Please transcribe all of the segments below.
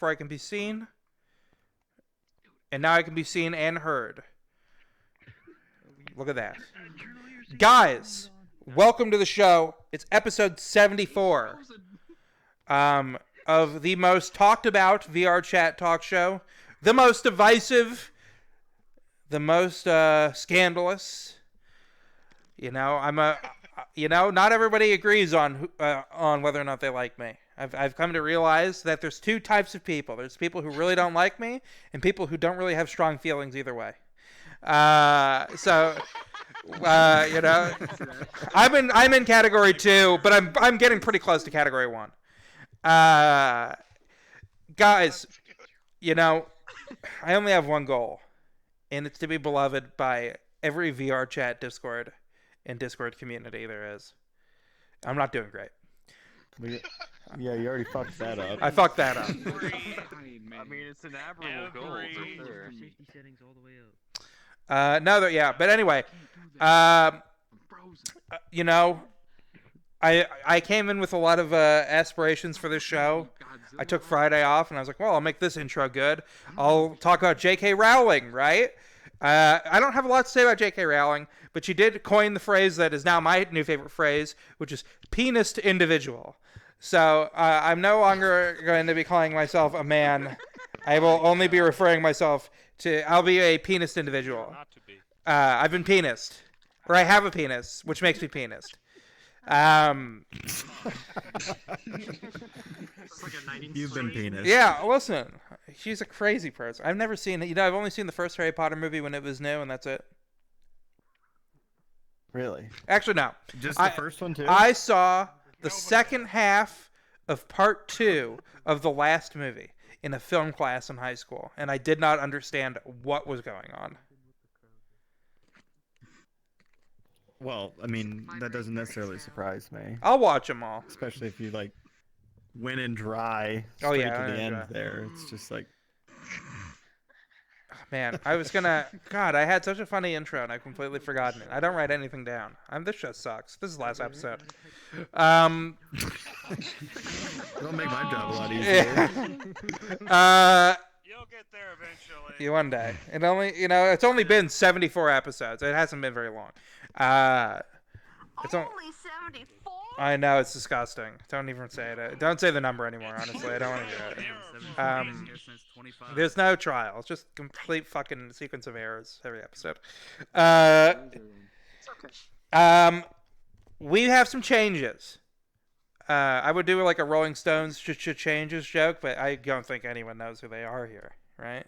before I can be seen. And now I can be seen and heard. Look at that. Guys, welcome to the show. It's episode 74 of the most talked about VR chat talk show. The most divisive. The most scandalous. Not everybody agrees on whether or not they like me. I've come to realize that there's two types of people. There's people who really don't like me, and people who don't really have strong feelings either way. I'm in category 2, but I'm getting pretty close to category 1. Guys, I only have one goal, and it's to be beloved by every VR chat Discord and Discord community there is. I'm not doing great. Yeah, you already fucked that up. I fucked that up. I mean, it's an admirable goal for sure. Safety settings all the way up. But anyway, I came in with a lot of aspirations for this show. I took Friday off, and I was like, well, I'll make this intro good. I'll talk about J.K. Rowling, right? I don't have a lot to say about J.K. Rowling, but she did coin the phrase that is now my new favorite phrase, which is penis to individual. So I'm no longer going to be calling myself a man. I will only be referring myself to, I'll be a penis individual. Not to be. I've been penised. Or I have a penis, which makes me penised. You've been penis. Yeah, listen. She's a crazy person. I've never seen it. I've only seen the first Harry Potter movie when it was new, and that's it. Really? Actually, no. Just the first one, too? I saw the second half of part 2 of the last movie in a film class in high school, and I did not understand what was going on. Well, I mean, that doesn't necessarily surprise me. I'll watch them all. Especially if you, went in dry Oh, straight yeah, to the end dry. there. It's just like... Man, I was gonna... God, I had such a funny intro, and I've completely forgotten it. I don't write anything down. This show sucks. This is the last episode. It'll make my job a lot easier. You'll get there eventually. Yeah, one day. It's only been 74 episodes. It hasn't been very long. It's only 74? I know, it's disgusting. Don't even say it. Don't say the number anymore, honestly. I don't want to hear it. There's no trial. It's just complete fucking sequence of errors every episode. We have some changes. I would do a Rolling Stones changes joke, but I don't think anyone knows who they are here, right?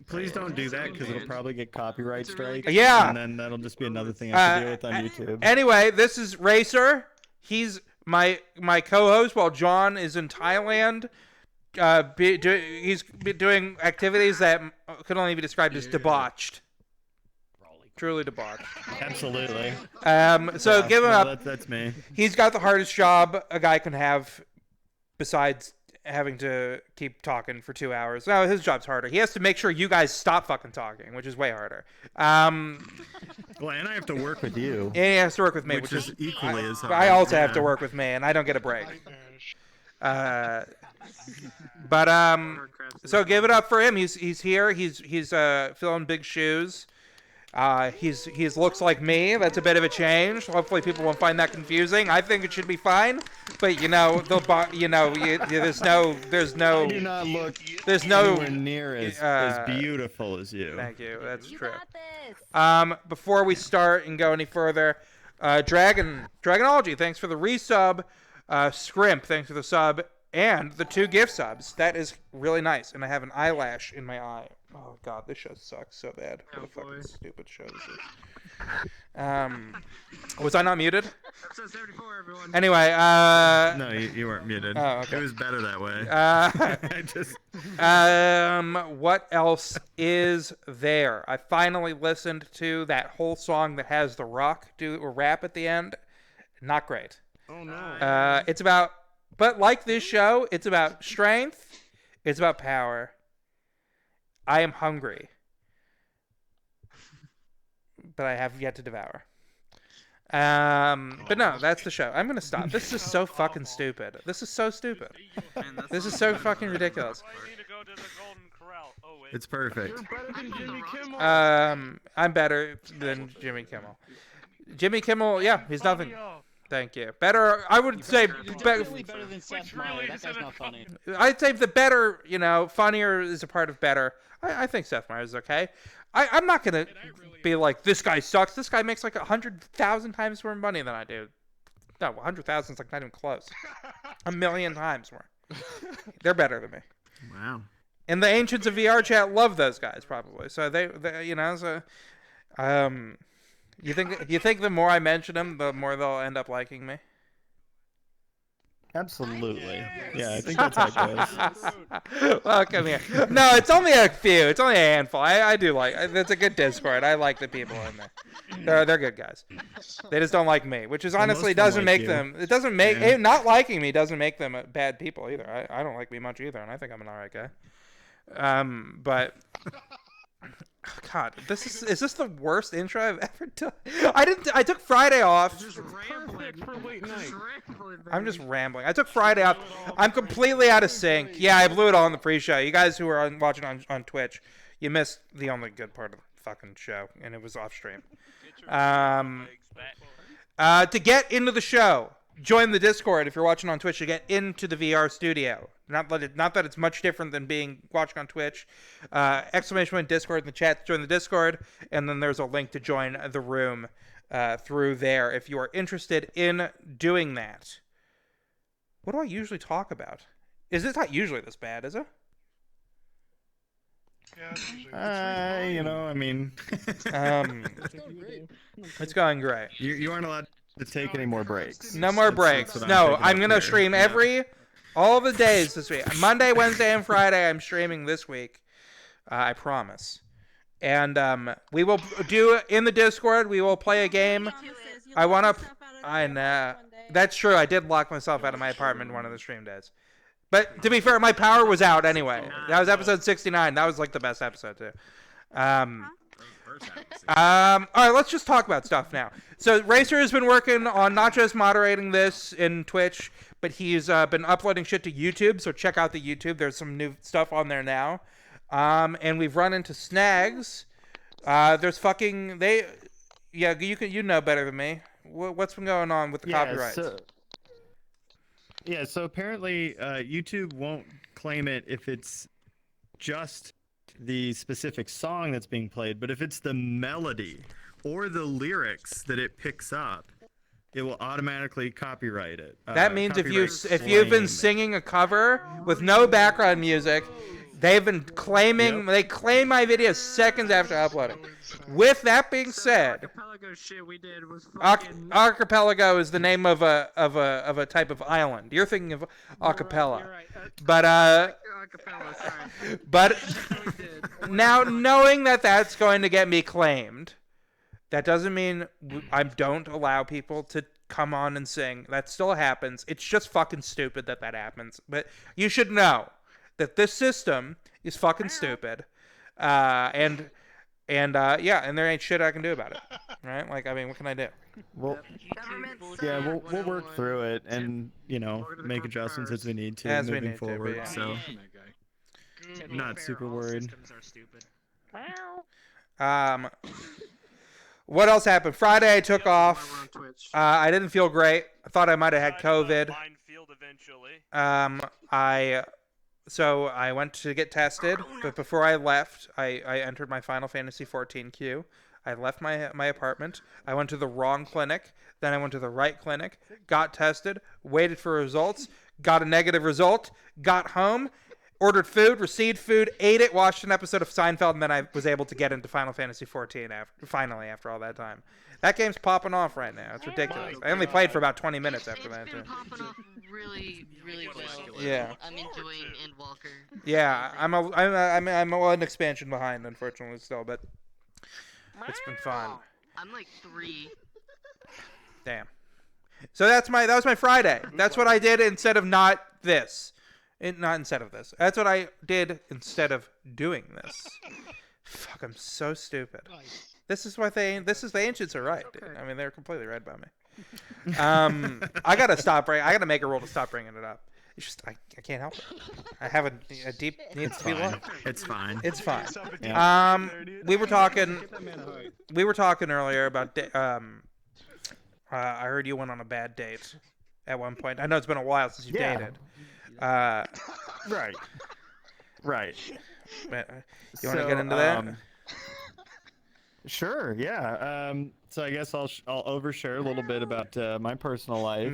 Please don't do that, because it'll probably get copyright strike. Yeah. And then that'll just be another thing I have to deal with on YouTube. Anyway, this is Racer. He's my co-host while John is in Thailand. He's doing activities that could only be described as debauched. Truly debauched. Absolutely. So give him up. That's me. He's got the hardest job a guy can have besides having to keep talking for 2 hours. No, his job's harder. He has to make sure you guys stop fucking talking, which is way harder. Well, and I have to work with you. And he has to work with me, which is equally as hard. I also have to work with me, and I don't get a break. So give it up for him. He's here. He's filling big shoes. He's looks like me. That's a bit of a change. Hopefully people won't find that confusing. I think it should be fine. But there's no. I do not look anywhere near as beautiful as you. Thank you. That's true. Got this. Before we start and go any further, Dragonology, thanks for the resub. Scrimp, thanks for the sub and the 2 gift subs. That is really nice. And I have an eyelash in my eye. Oh god, this show sucks so bad. What a fucking stupid show this is. Was I not muted? Episode 74, everyone. Anyway, No, you weren't muted. Oh, okay. It was better that way. What else is there? I finally listened to that whole song that has The Rock do a rap at the end. Not great. Oh no. But like this show, it's about strength. It's about power. I am hungry, but I have yet to devour. But no, that's the show. I'm gonna stop. This is so fucking stupid. This is so stupid. This is so fucking ridiculous. It's perfect. I'm better than Jimmy Kimmel. Jimmy Kimmel, yeah, he's nothing. Thank you. Better, I would say. Better than Seth Meyers. That guy's not funny. I'd say the better, funnier is a part of better. I think Seth Meyers is okay. I'm not gonna be like, this guy sucks. This guy makes like 100,000 times more money than I do. No, 100,000 is like not even close. 1,000,000 times more. They're better than me. Wow. And the ancients of VR chat love those guys probably. So you think the more I mention them, the more they'll end up liking me? Absolutely. Yeah, I think that's how it goes. Well, come here. No, it's only a few. It's only a handful. I do like. It's a good Discord. I like the people in there. They're good guys. They just don't like me, which is honestly doesn't make them. It doesn't make not liking me doesn't make them bad people either. I don't like me much either, and I think I'm an alright guy. But. God, is this the worst intro I've ever done? I took Friday off. Just rambling for late night. I'm just rambling. I took Friday off. I'm completely out of sync. Yeah, I blew it all in the pre-show. You guys who are watching on Twitch, you missed the only good part of the fucking show, and it was off stream. To get into the show, join the Discord if you're watching on Twitch to get into the VR studio. Not that it's much different than watching on Twitch. Exclamation point Discord in the chat to join the Discord, and then there's a link to join the room through there if you are interested in doing that. What do I usually talk about? It's not usually this bad, is it? I mean, it's going great. You aren't allowed to take any more breaks. No more breaks. No, I'm gonna stream all the days this week. Monday, Wednesday, and Friday. I'm streaming this week. I promise. And we will do in the Discord. We will play a game. I know. That's true. I did lock myself out of my apartment one of the stream days. But to be fair, my power was out anyway. That was episode 69. That was like the best episode too. All right, let's just talk about stuff now. So Racer has been working on not just moderating this in Twitch, but he's been uploading shit to YouTube. So check out the YouTube. There's some new stuff on there now. And we've run into snags. There's you know better than me. What's been going on with the copyrights? So apparently YouTube won't claim it if it's just the specific song that's being played, but if it's the melody or the lyrics that it picks up, it will automatically copyright it. That means if you've been singing a cover with no background music, they've been claiming they claim my video seconds after uploading. With that being said, Archipelago shit we did was Archipelago is the name of a type of island. You're thinking of acapella. You're right. But Acapella, sorry. But now knowing that that's going to get me claimed, that doesn't mean I don't allow people to come on and sing. That still happens. It's just fucking stupid that happens. But you should know that this system is fucking stupid. And there ain't shit I can do about it. Right? Like, I mean, what can I do? We'll work through it and, make adjustments as we need to moving forward. So, I'm not super worried. What else happened? Friday I took off. I didn't feel great. I thought I might have had COVID. So I went to get tested, but before I left, I entered my Final Fantasy 14 queue. I left my apartment. I went to the wrong clinic. Then I went to the right clinic, got tested, waited for results, got a negative result, got home, ordered food, received food, ate it, watched an episode of Seinfeld, and then I was able to get into Final Fantasy 14 after all that time. That game's popping off right now. It's ridiculous. I only played for about 20 minutes after that. It's been popping off really, really well. Yeah. I'm enjoying Endwalker. Yeah, I'm an expansion behind, unfortunately, still, but it's been fun. I'm like 3. Damn. So that was my Friday. That's what I did instead of not this. Not instead of this. That's what I did instead of doing this. Fuck, I'm so stupid. This is the ancients are right. Dude. I mean, they're completely right about me. I gotta make a rule to stop bringing it up. It's just I can't help it. I have a deep needs to be loved. It's fine. It's fine. Yeah. We were talking earlier about I heard you went on a bad date at one point. I know it's been a while since you dated. Right. You want to get into that? Sure. Yeah. So I guess I'll overshare a little bit about my personal life.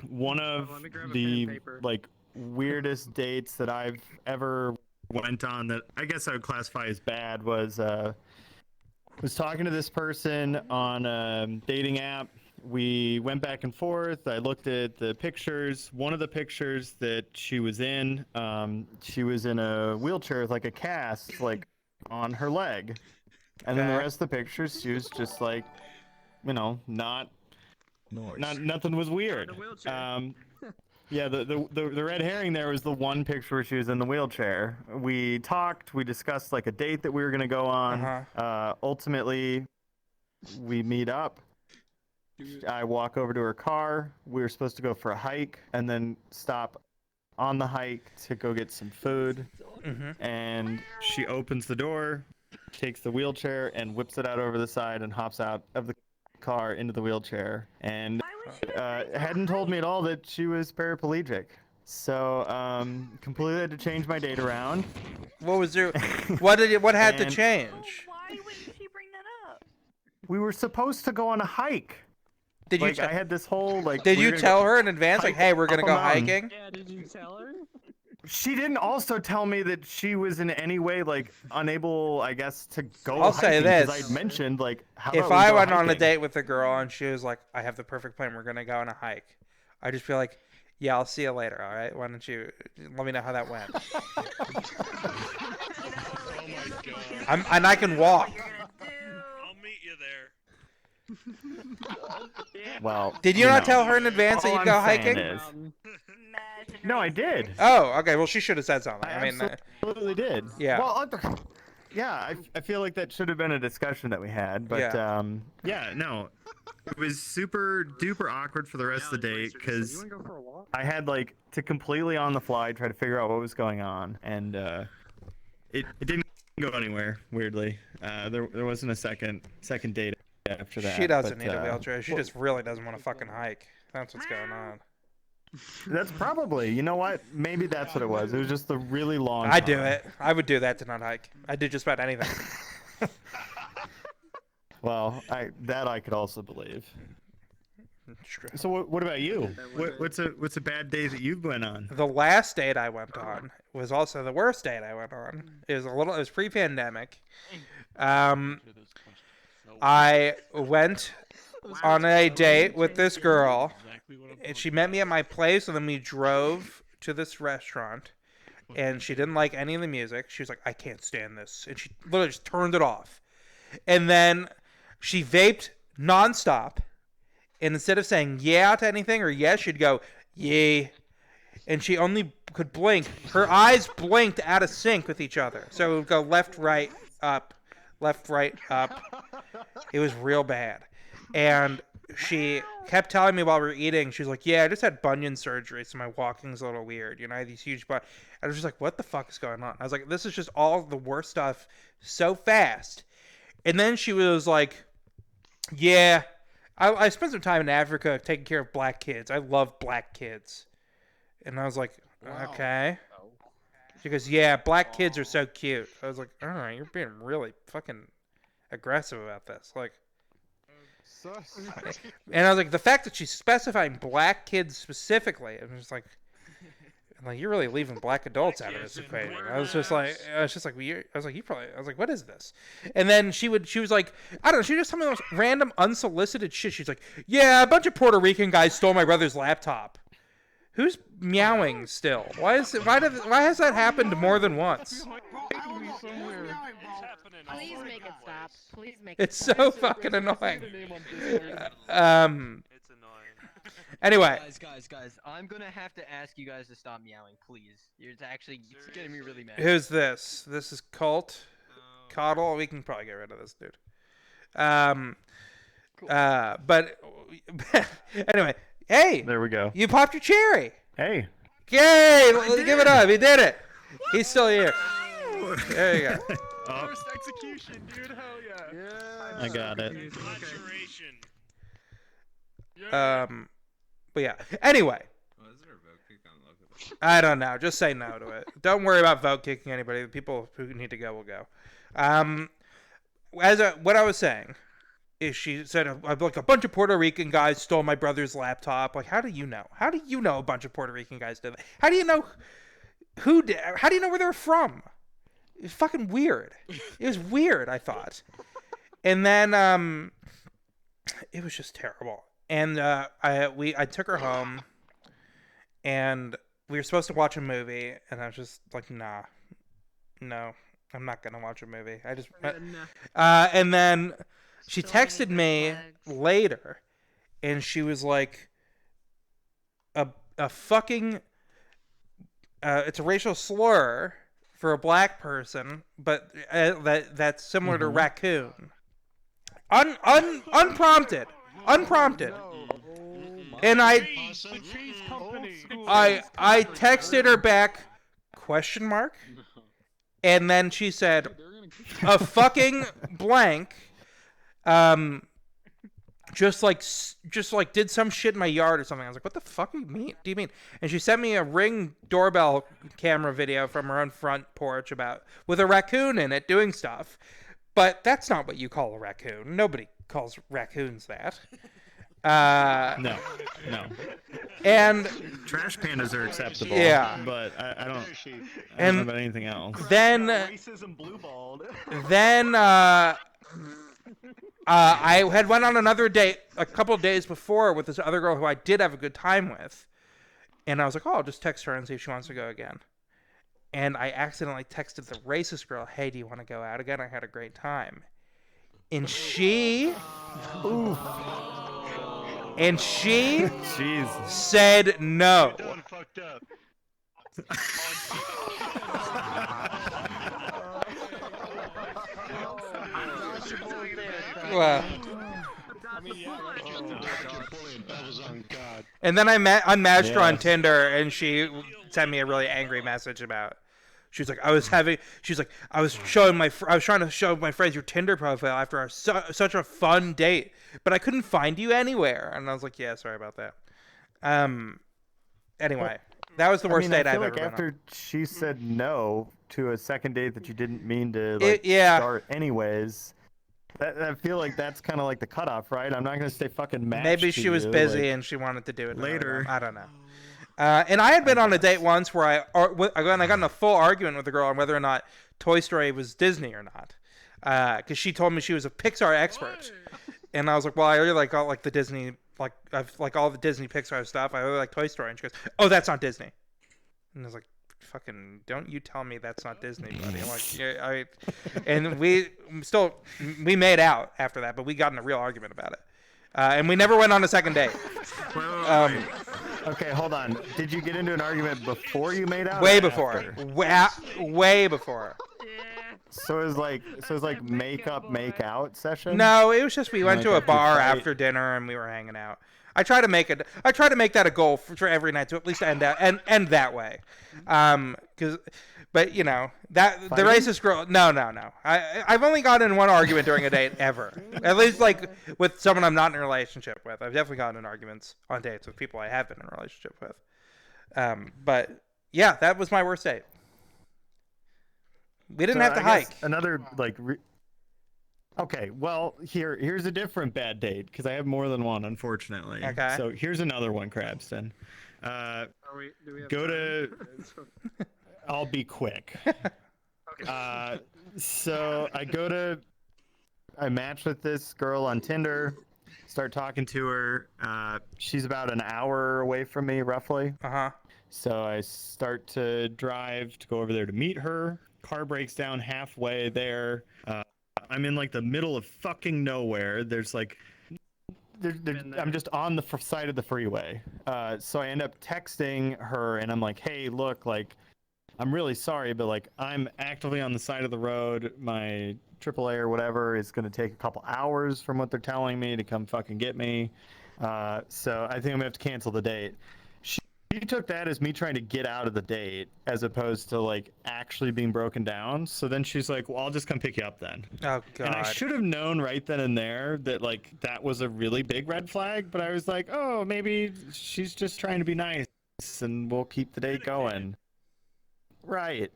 One of the like weirdest dates that I've ever went on that I guess I would classify as bad was talking to this person on a dating app. We went back and forth. I looked at the pictures. One of the pictures that she was in a wheelchair with like a cast like on her leg. And then the rest of the pictures, she was just like, nothing was weird. Yeah, the red herring there was the one picture where she was in the wheelchair. We talked, we discussed like a date that we were gonna go on. Ultimately, we meet up. I walk over to her car. We were supposed to go for a hike and then stop on the hike to go get some food. And she opens the door, takes the wheelchair and whips it out over the side and hops out of the car into the wheelchair, and hadn't told me at all that she was paraplegic. So completely had to change my date around. What was there? What had to change? Why wouldn't she bring that up? We were supposed to go on a hike. Did you? I had this whole like. Did you tell her in advance, like, "Hey, we're gonna go hiking"? Yeah, did you tell her? She didn't also tell me that she was in any way like unable, I guess, to go. I'll say this: I'd mentioned like, if I went on a date with a girl and she was like, "I have the perfect plan. We're gonna go on a hike," I'd just be like, "Yeah, I'll see you later. All right? Why don't you let me know how that went?" And I can walk. I'll meet you there. Well, did you not tell her in advance that you'd go hiking? No, I did. Oh, okay. Well, she should have said something. I absolutely did. Yeah. Well, yeah, I feel like that should have been a discussion that we had, but yeah, no, it was super duper awkward for the rest of the date because I had like to completely on the fly try to figure out what was going on, and it didn't go anywhere. Weirdly, there wasn't a second date after that. She doesn't need a wheelchair. She just really doesn't want to fucking hike. That's what's going on. That's probably, you know what? Maybe that's what it was. It was just the really long. I do it. I would do that to not hike. I do just about anything. Well, I could also believe. So what about you? What's a bad day that you've been on? The last date I went on was also the worst date I went on. It was pre-pandemic. I went on a date with this girl, and she met me at my place, and then we drove to this restaurant, and she didn't like any of the music. She was like, I can't stand this, and she literally just turned it off. And then she vaped nonstop, and instead of saying yeah to anything or yes, she'd go yay, and she only could blink. Her eyes blinked out of sync with each other, so it would go left, right, up, left, right, up. It was real bad. And she kept telling me while we were eating, she was like, yeah, I just had bunion surgery, so my walking's a little weird. You know, I had these huge bunions. I was just like, what the fuck is going on? I was like, this is just all the worst stuff so fast. And then she was like, yeah, I spent some time in Africa taking care of black kids. I love black kids. And I was like, okay. She goes, yeah, black kids are so cute. I was like, all right, you're being really fucking aggressive about this. Like, and I was like, the fact that she's specifying black kids specifically, I was just like, you're really leaving black adults out of this equation. I was like, what is this? And then she was like, I don't know, she just told me the most random unsolicited shit. She's like, yeah, a bunch of Puerto Rican guys stole my brother's laptop. Who's meowing still? Why has that happened more than once? Please make it stop. Please make it stop. It's so fucking annoying. It's annoying. Anyway. Guys, I'm gonna have to ask you guys to stop meowing, please. It's getting me really mad. Who's this? This is Colt. coddle. We can probably get rid of this dude. But anyway, hey, There we go. you popped your cherry. Hey. Yay! Give it up. He did it. He's still here. There you go. First execution, dude. Hell yeah. I got it. Maturation. But yeah. Anyway. I don't know. Just say no to it. Don't worry about vote kicking anybody. The people who need to go will go. What I was saying is, she said like a bunch of Puerto Rican guys stole my brother's laptop. Like, how do you know? How do you know a bunch of Puerto Rican guys did that? How do you know who did? How do you know where they're from? It's fucking weird. It was weird, I thought. And then it was just terrible. And I took her home, and we were supposed to watch a movie, and I was just like, no, I'm not gonna watch a movie. And then she texted me later, and she was like, a fucking it's a racial slur for a black person, but that's similar to raccoon. Unprompted. And I texted her back, ? And then she said, a fucking blank, just like did some shit in my yard or something. I was like, what the fuck do you mean? And she sent me a Ring doorbell camera video from her own front porch with a raccoon in it doing stuff. But that's not what you call a raccoon. Nobody calls raccoons that. No. And trash pandas are acceptable. Yeah. But I don't know about anything else. Then Racism blue-balled. Then I had went on another date a couple of days before with this other girl who I did have a good time with. And I was like, oh, I'll just text her and see if she wants to go again. And I accidentally texted the racist girl, hey, do you want to go out again? I had a great time. And she... Ooh. And she said no. Well, and then I unmatched her on Tinder, and she sent me a really angry message about. She was like, I was trying to show my friends your Tinder profile after such a fun date, but I couldn't find you anywhere. And I was like, yeah, sorry about that. Anyway, that was the worst date I've ever been on. After she said no to a second date that you didn't mean to start anyways, I feel like that's kind of like the cutoff, right? I'm not going to stay fucking matched. Maybe she was busy and she wanted to do it later. I don't know. And I had been on a date once where I got in a full argument with the girl on whether or not Toy Story was Disney or not, because she told me she was a Pixar expert, and I was like, well, I really like all the Disney, all the Disney Pixar stuff. I really like Toy Story, and she goes, oh, that's not Disney, and I was like, fucking, don't you tell me that's not Disney, buddy. I'm like, yeah, and we made out after that, but we got in a real argument about it, and we never went on a second date. Okay, hold on. Did you get into an argument before you made out? Way before. Way before. So it was like make up, make out session? No, it was just we went to a bar after dinner and we were hanging out. I try to make that a goal for every night to at least end that way. But you know, that fighting? The racist girl. No. I've only gotten in one argument during a date ever. At least like with someone I'm not in a relationship with. I've definitely gotten in arguments on dates with people I have been in a relationship with. But yeah, that was my worst date. We didn't have to hike. Another like. Okay, well here's a different bad date because I have more than one, unfortunately. Okay. So here's another one, Crabston. I'll be quick. Okay. So I matched with this girl on Tinder, start talking to her. She's about an hour away from me, roughly. Uh-huh. So I start to drive to go over there to meet her. Car breaks down halfway there. I'm in like the middle of fucking nowhere. There's like... I'm just on the side of the freeway. So I end up texting her and I'm like, hey, look, like, I'm really sorry, but like I'm actively on the side of the road. My AAA or whatever is going to take a couple hours from what they're telling me to come fucking get me. So I think I'm gonna have to cancel the date. She took that as me trying to get out of the date as opposed to like actually being broken down. So then she's like, well, I'll just come pick you up then. Oh, God. And I should have known right then and there that like that was a really big red flag, but I was like, oh, maybe she's just trying to be nice and we'll keep the date going. Right.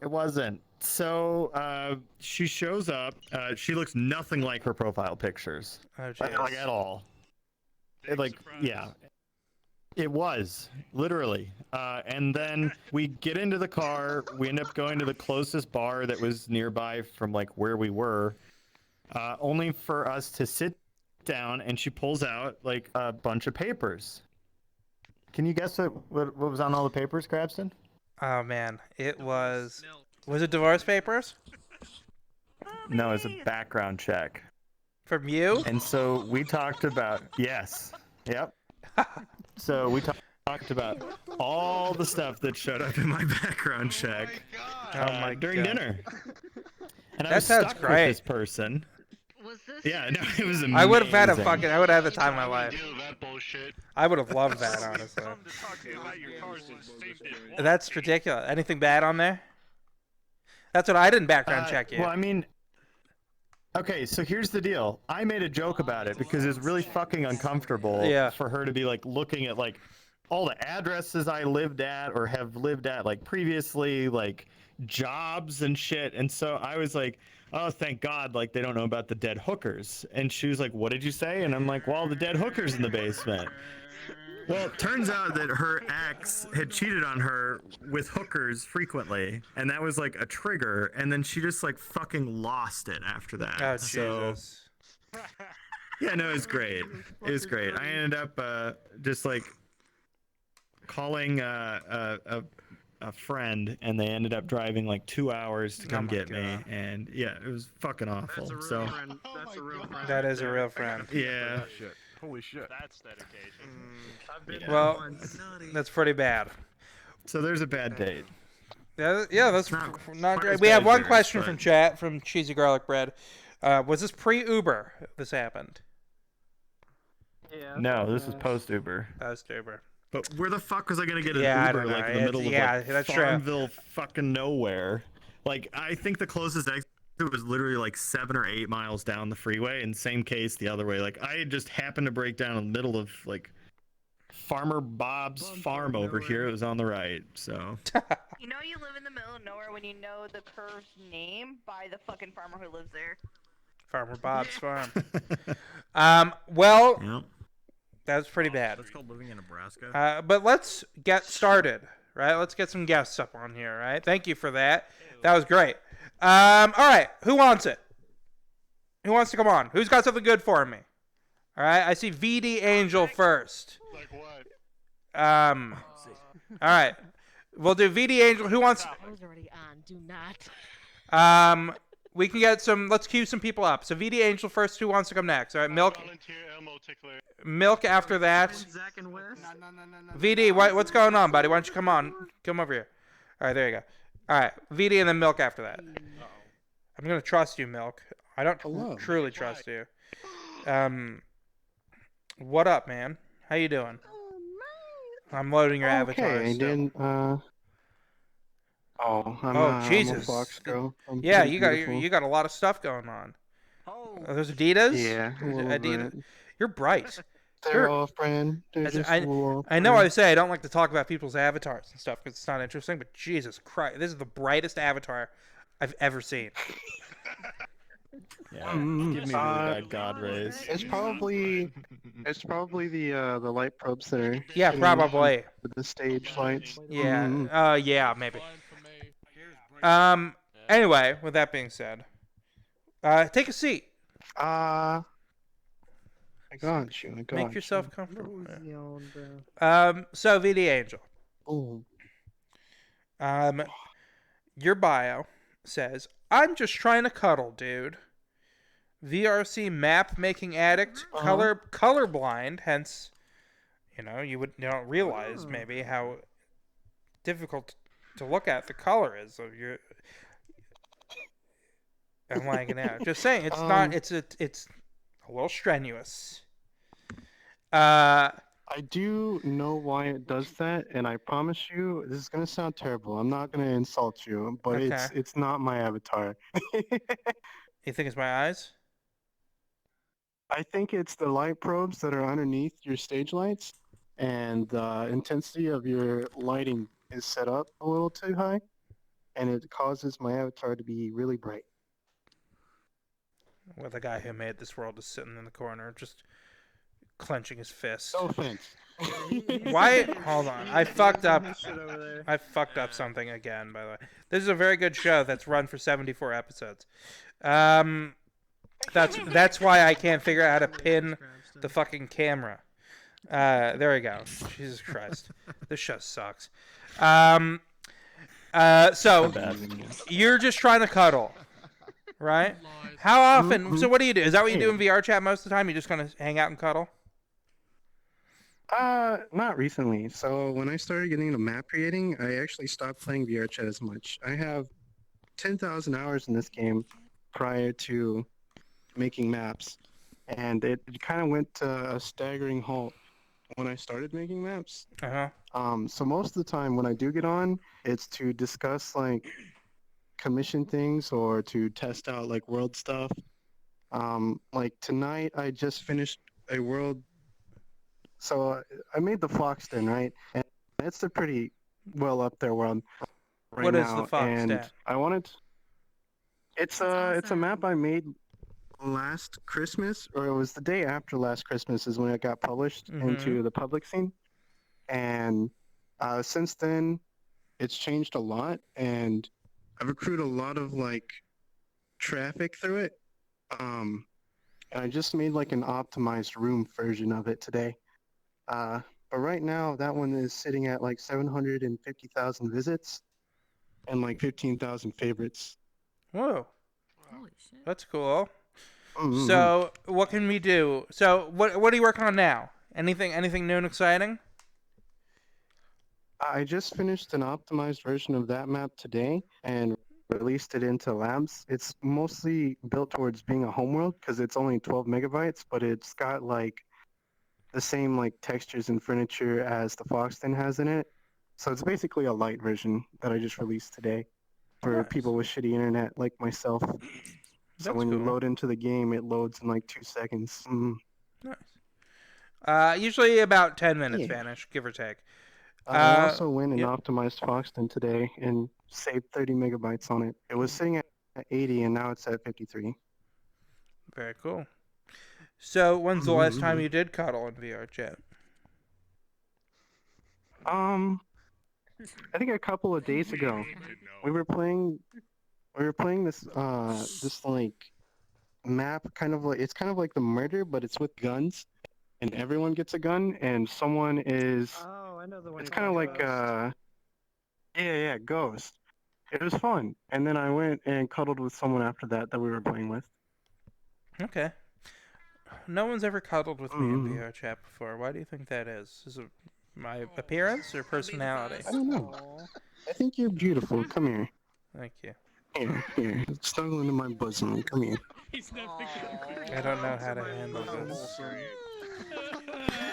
It wasn't. So she shows up. She looks nothing like her profile pictures. Oh, like at all. Yeah. It was, literally. And then we get into the car. We end up going to the closest bar that was nearby from like where we were, only for us to sit down, and she pulls out like a bunch of papers. Can you guess what was on all the papers, Crabston? Oh, man. It was... Was it divorce papers? No, it's a background check. From you? And so we talked about... Yes. Yep. So we talked about all the stuff that showed up in my background check during dinner. And I was stuck with this person. Was this? Yeah, no, it was amazing. I would have had I would have had the time of my life. I would have loved that, honestly. That's ridiculous. Anything bad on there? That's what I didn't background check you. Well, I mean... Okay, so here's the deal. I made a joke about it because it's really fucking uncomfortable for her to be like looking at like all the addresses I lived at or have lived at like previously, like jobs and shit. And so I was like, oh, thank God, like they don't know about the dead hookers. And she was like, what did you say? And I'm like, well, the dead hookers in the basement. Well, it turns out that her ex had cheated on her with hookers frequently, and that was like a trigger, and then she just like fucking lost it after that. Oh, so, Jesus. Yeah, no, it was great. It was great. I ended up just like calling a friend, and they ended up driving like 2 hours to come get me, and yeah, it was fucking awful. That's a real friend. That is a real friend. Yeah. Holy shit. That's dedication. Well, that's pretty bad. So there's a bad date. Yeah, that's not great. We have one question from chat from Cheesy Garlic Bread. Was this pre-Uber this happened? Yeah. No, this was post-Uber. Post-Uber. But where the fuck was I gonna get an I Uber don't know. like in the middle of like that's Farmville fucking nowhere? Like I think the closest exit was literally like 7 or 8 miles down the freeway, and same case the other way. Like I just happened to break down in the middle of like Farmer Bob's farm over here. It was on the right, so. You know you live in the middle of nowhere when you know the curve's name by the fucking farmer who lives there. Farmer Bob's farm. Well, Yep. that's pretty bad. That's called living in Nebraska. But let's get started, right? Let's get some guests up on here, right? Thank you for that. That was great. All right, who wants it? Who wants to come on? Who's got something good for me? All right, I see VD Angel first. Like what? All right, we'll do VD Angel. Who wants? I was already on. Do not. We can get some. Let's cue some people up. So VD Angel first. Who wants to come next? All right, Milk. Milk after that. Zach and Wes. VD, what's going on, buddy? Why don't you come on? Come over here. All right, there you go. All right, VD and then Milk after that. I'm gonna trust you, Milk. I don't truly trust you. What up, man? How you doing? I'm loading your avatar. Okay, then. Jesus. I'm a Fox girl. I'm Yeah, pretty you got beautiful. you got a lot of stuff going on. Oh, those Adidas? Yeah, a little Adidas. bit. You're bright. They're off brand. They're just a little off I know brand. I say I don't like to talk about people's avatars and stuff because it's not interesting, but Jesus Christ, this is the brightest avatar I've ever seen. Yeah, give me the bad god rays. It's probably the light probes that are. Yeah, hitting probably. The stage lights. Yeah. Yeah, maybe. Anyway, with that being said, take a seat. I got you. Make yourself comfortable. So VD Angel. Oh. Your bio says, "I'm just trying to cuddle, dude. VRC map making addict, colorblind, hence, you don't realize maybe how difficult to look at the color is of your. I'm liking out. Just saying, it's not. It's a little strenuous. I do know why it does that, and I promise you, this is gonna sound terrible. I'm not gonna insult you, but Okay. it's not my avatar. You think it's my eyes? I think it's the light probes that are underneath your stage lights, and the intensity of your lighting is set up a little too high, and it causes my avatar to be really bright. Well, the guy who made this world is sitting in the corner, just clenching his fist. No offense. Why? Hold on. I fucked up. Shit over there. I fucked up something again, by the way. This is a very good show that's run for 74 episodes. That's why I can't figure out how to pin the fucking camera. There we go. Jesus Christ. This show sucks. So you're just trying to cuddle, right? How often? So what do you do? Is that what you do in VR chat most of the time? You just kind of hang out and cuddle? Not recently. So when I started getting into map creating, I actually stopped playing VR chat as much. I have 10,000 hours in this game prior to making maps, and it kind of went to a staggering halt when I started making maps. So most of the time when I do get on, it's to discuss like commission things or to test out like world stuff. Like tonight I just finished a world. So I made the Foxton, right? And it's a pretty well up there world right What is now. the Foxton? And I wanted. It's a map I made last Christmas, or it was the day after last Christmas is when it got published into the public scene. And since then, it's changed a lot, and I've accrued a lot of like traffic through it. And I just made like an optimized room version of it today. But right now, that one is sitting at like 750,000 visits and like 15,000 favorites. Whoa. Holy shit. That's cool. So what can we do? So what are you working on now? Anything new and exciting? I just finished an optimized version of that map today and released it into labs. It's mostly built towards being a homeworld because it's only 12 megabytes, but it's got like the same like textures and furniture as the Foxton has in it. So it's basically a light version that I just released today for people with shitty internet like myself. So when you load into the game, it loads in like 2 seconds. Nice. Usually about 10 minutes vanish, give or take. I also went and optimized Foxton today and saved 30 megabytes on it. It was sitting at 80 and now it's at 53. Very cool. So when's the last time you did cuddle in VR chat? I think a couple of days ago. We were playing this this like map, kind of like, it's kind of like the murder, but it's with guns, and everyone gets a gun, and someone is. Oh, I know the one. It's kind of like Ghost. It was fun, and then I went and cuddled with someone after that we were playing with. Okay. No one's ever cuddled with me in VR chat before. Why do you think that is? Is it my appearance or personality? I don't know. I think you're beautiful. Come here. Thank you. Here. Snuggle into my bosom. Come here. I don't know how to handle this.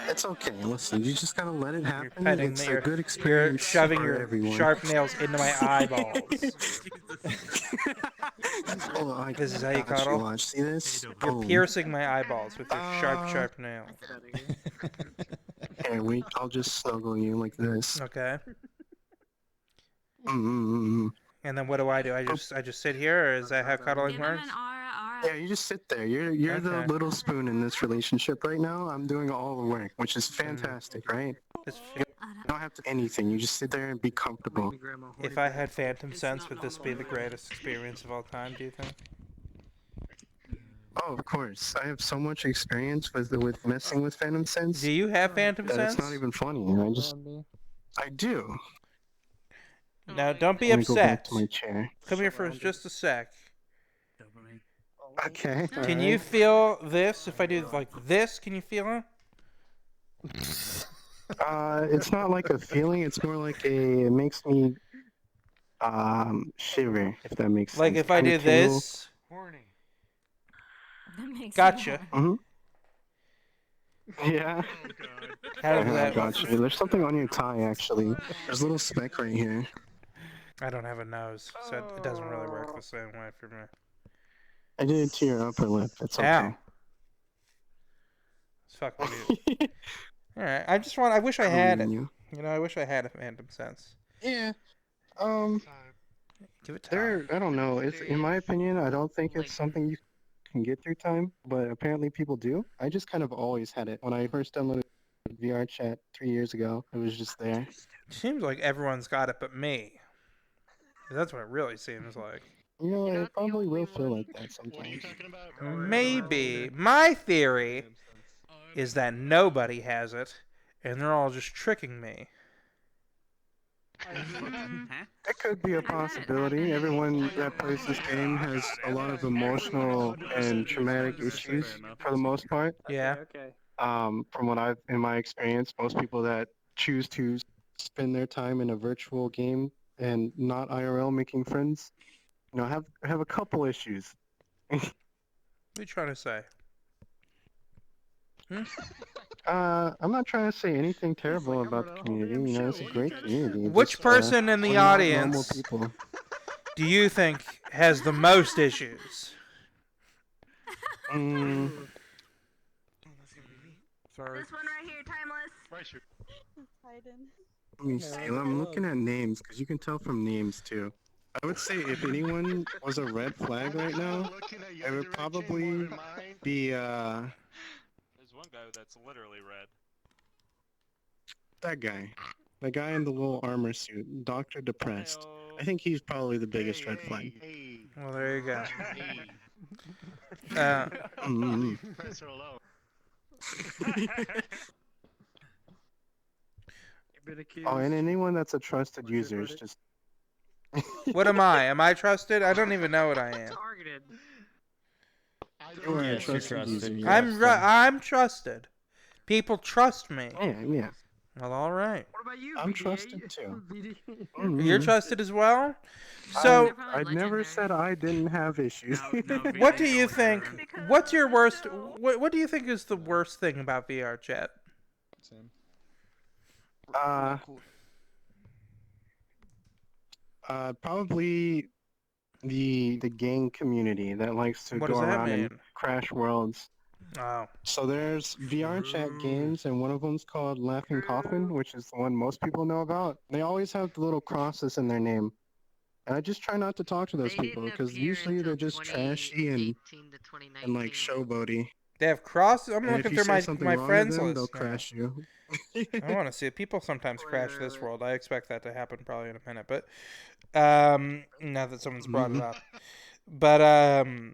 It's okay. Listen, you just gotta let it happen. You're petting it's me. a good experience. You're shoving for your everyone. sharp nails into my eyeballs. This is how you cuddle? Watch. See this? You're Boom. piercing my eyeballs with your sharp nails. Here, wait. I'll just snuggle you like this. Okay. Mm-hmm. And then what do? I just sit here, or is that how cuddling works? Yeah, you just sit there. You're the little spoon in this relationship right now. I'm doing all the work, which is fantastic, right? You don't have to do anything. You just sit there and be comfortable. If I had phantom sense, would this be the greatest experience of all time, do you think? Oh, of course. I have so much experience with messing with phantom sense. Do you have phantom sense? It's not even funny. I do. Now, don't be Let me go back upset. to my chair. Come here for just a sec. Okay. Can you feel this? If I do like this, can you feel it? It's not like a feeling. It's more like it makes me shiver, if that makes sense. Like if I Kinda did tingle. this. That makes me Gotcha. laugh. Yeah. How does I that? got you. There's something on your tie, actually. There's a little speck right here. I don't have a nose, so it doesn't really work the same way for me. I did it to your upper lip. It's okay. Ow. It's fucking weird. Alright, I wish I had it. You. You know, I wish I had a Phantom Sense. Yeah. Give it time. I don't know. It's in my opinion, I don't think it's something you can get through time, but apparently people do. I just kind of always had it. When I first downloaded VR Chat 3 years ago, it was just there. Seems like everyone's got it but me. That's what it really seems like. You know, it probably will feel like that sometimes. Maybe. My theory is that nobody has it, and they're all just tricking me. It could be a possibility. Everyone that plays this game has a lot of emotional and traumatic issues for the most part. Yeah. Okay. From what in my experience, most people that choose to spend their time in a virtual game and not IRL making friends, you know, have a couple issues. What are you trying to say? I'm not trying to say anything terrible about the community. You know, it's a great community. Which Just, person in we're the not normal audience people. do you think has the most issues? Mm, Sorry. This one right here, timeless. let me see. I'm looking at names because you can tell from names too. I would say if anyone was a red flag right now, it would probably be There's one guy that's literally red. that guy. The guy in the little armor suit, Dr. Depressed. I think he's probably the biggest red flag. Well, there you go. Oh, and anyone that's a trusted user is just. What am I? Am I trusted? I don't even know what I am. Targeted. You are a Yes, you're trusted trusted. user. I'm trusted. People trust me. Yeah. Well, all right. What about you? I'm VDA? trusted too. You're trusted as well. So, I never said I didn't have issues. what do you think? What's your worst? What do you think is the worst thing about VR chat? Probably the gang community that likes to What go does that around and mean? crash worlds. Oh. So there's VR chat games, and one of them's called Laughing Coffin, which is the one most people know about. They always have the little crosses in their name. And I just try not to talk to those people, because usually they're just trashy and like showboaty. They have crosses. I'm And looking if you through say something my wrong to friends them, list. they'll now. crash you. I want to see it. People sometimes crash this world. I expect that to happen probably in a minute, but now that someone's brought it up. But Wait a minute.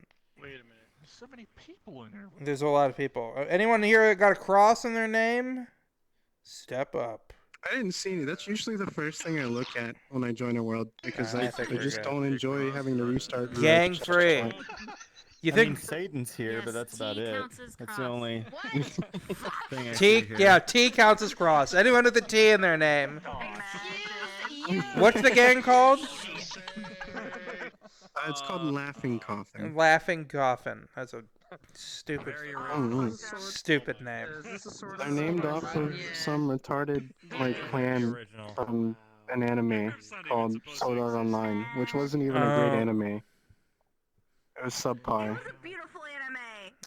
There's so many people in there. there's a lot of people. Anyone here got a cross in their name? Step up. I didn't see any. That's usually the first thing I look at when I join a world, because I I think we're just good. don't enjoy having to restart. Gang Reload. free. You I think mean, Satan's here, but that's about it. That's the cross. only thing I T? see here. Yeah, T counts as cross. Anyone with a T in their name. What's the gang called? It's called Laughing Coffin. Laughing Coffin. That's a stupid, stupid name. They're named off of some retarded clan from an anime called Sword Art Online, which wasn't even a great anime. It was subpar. Beautiful anime.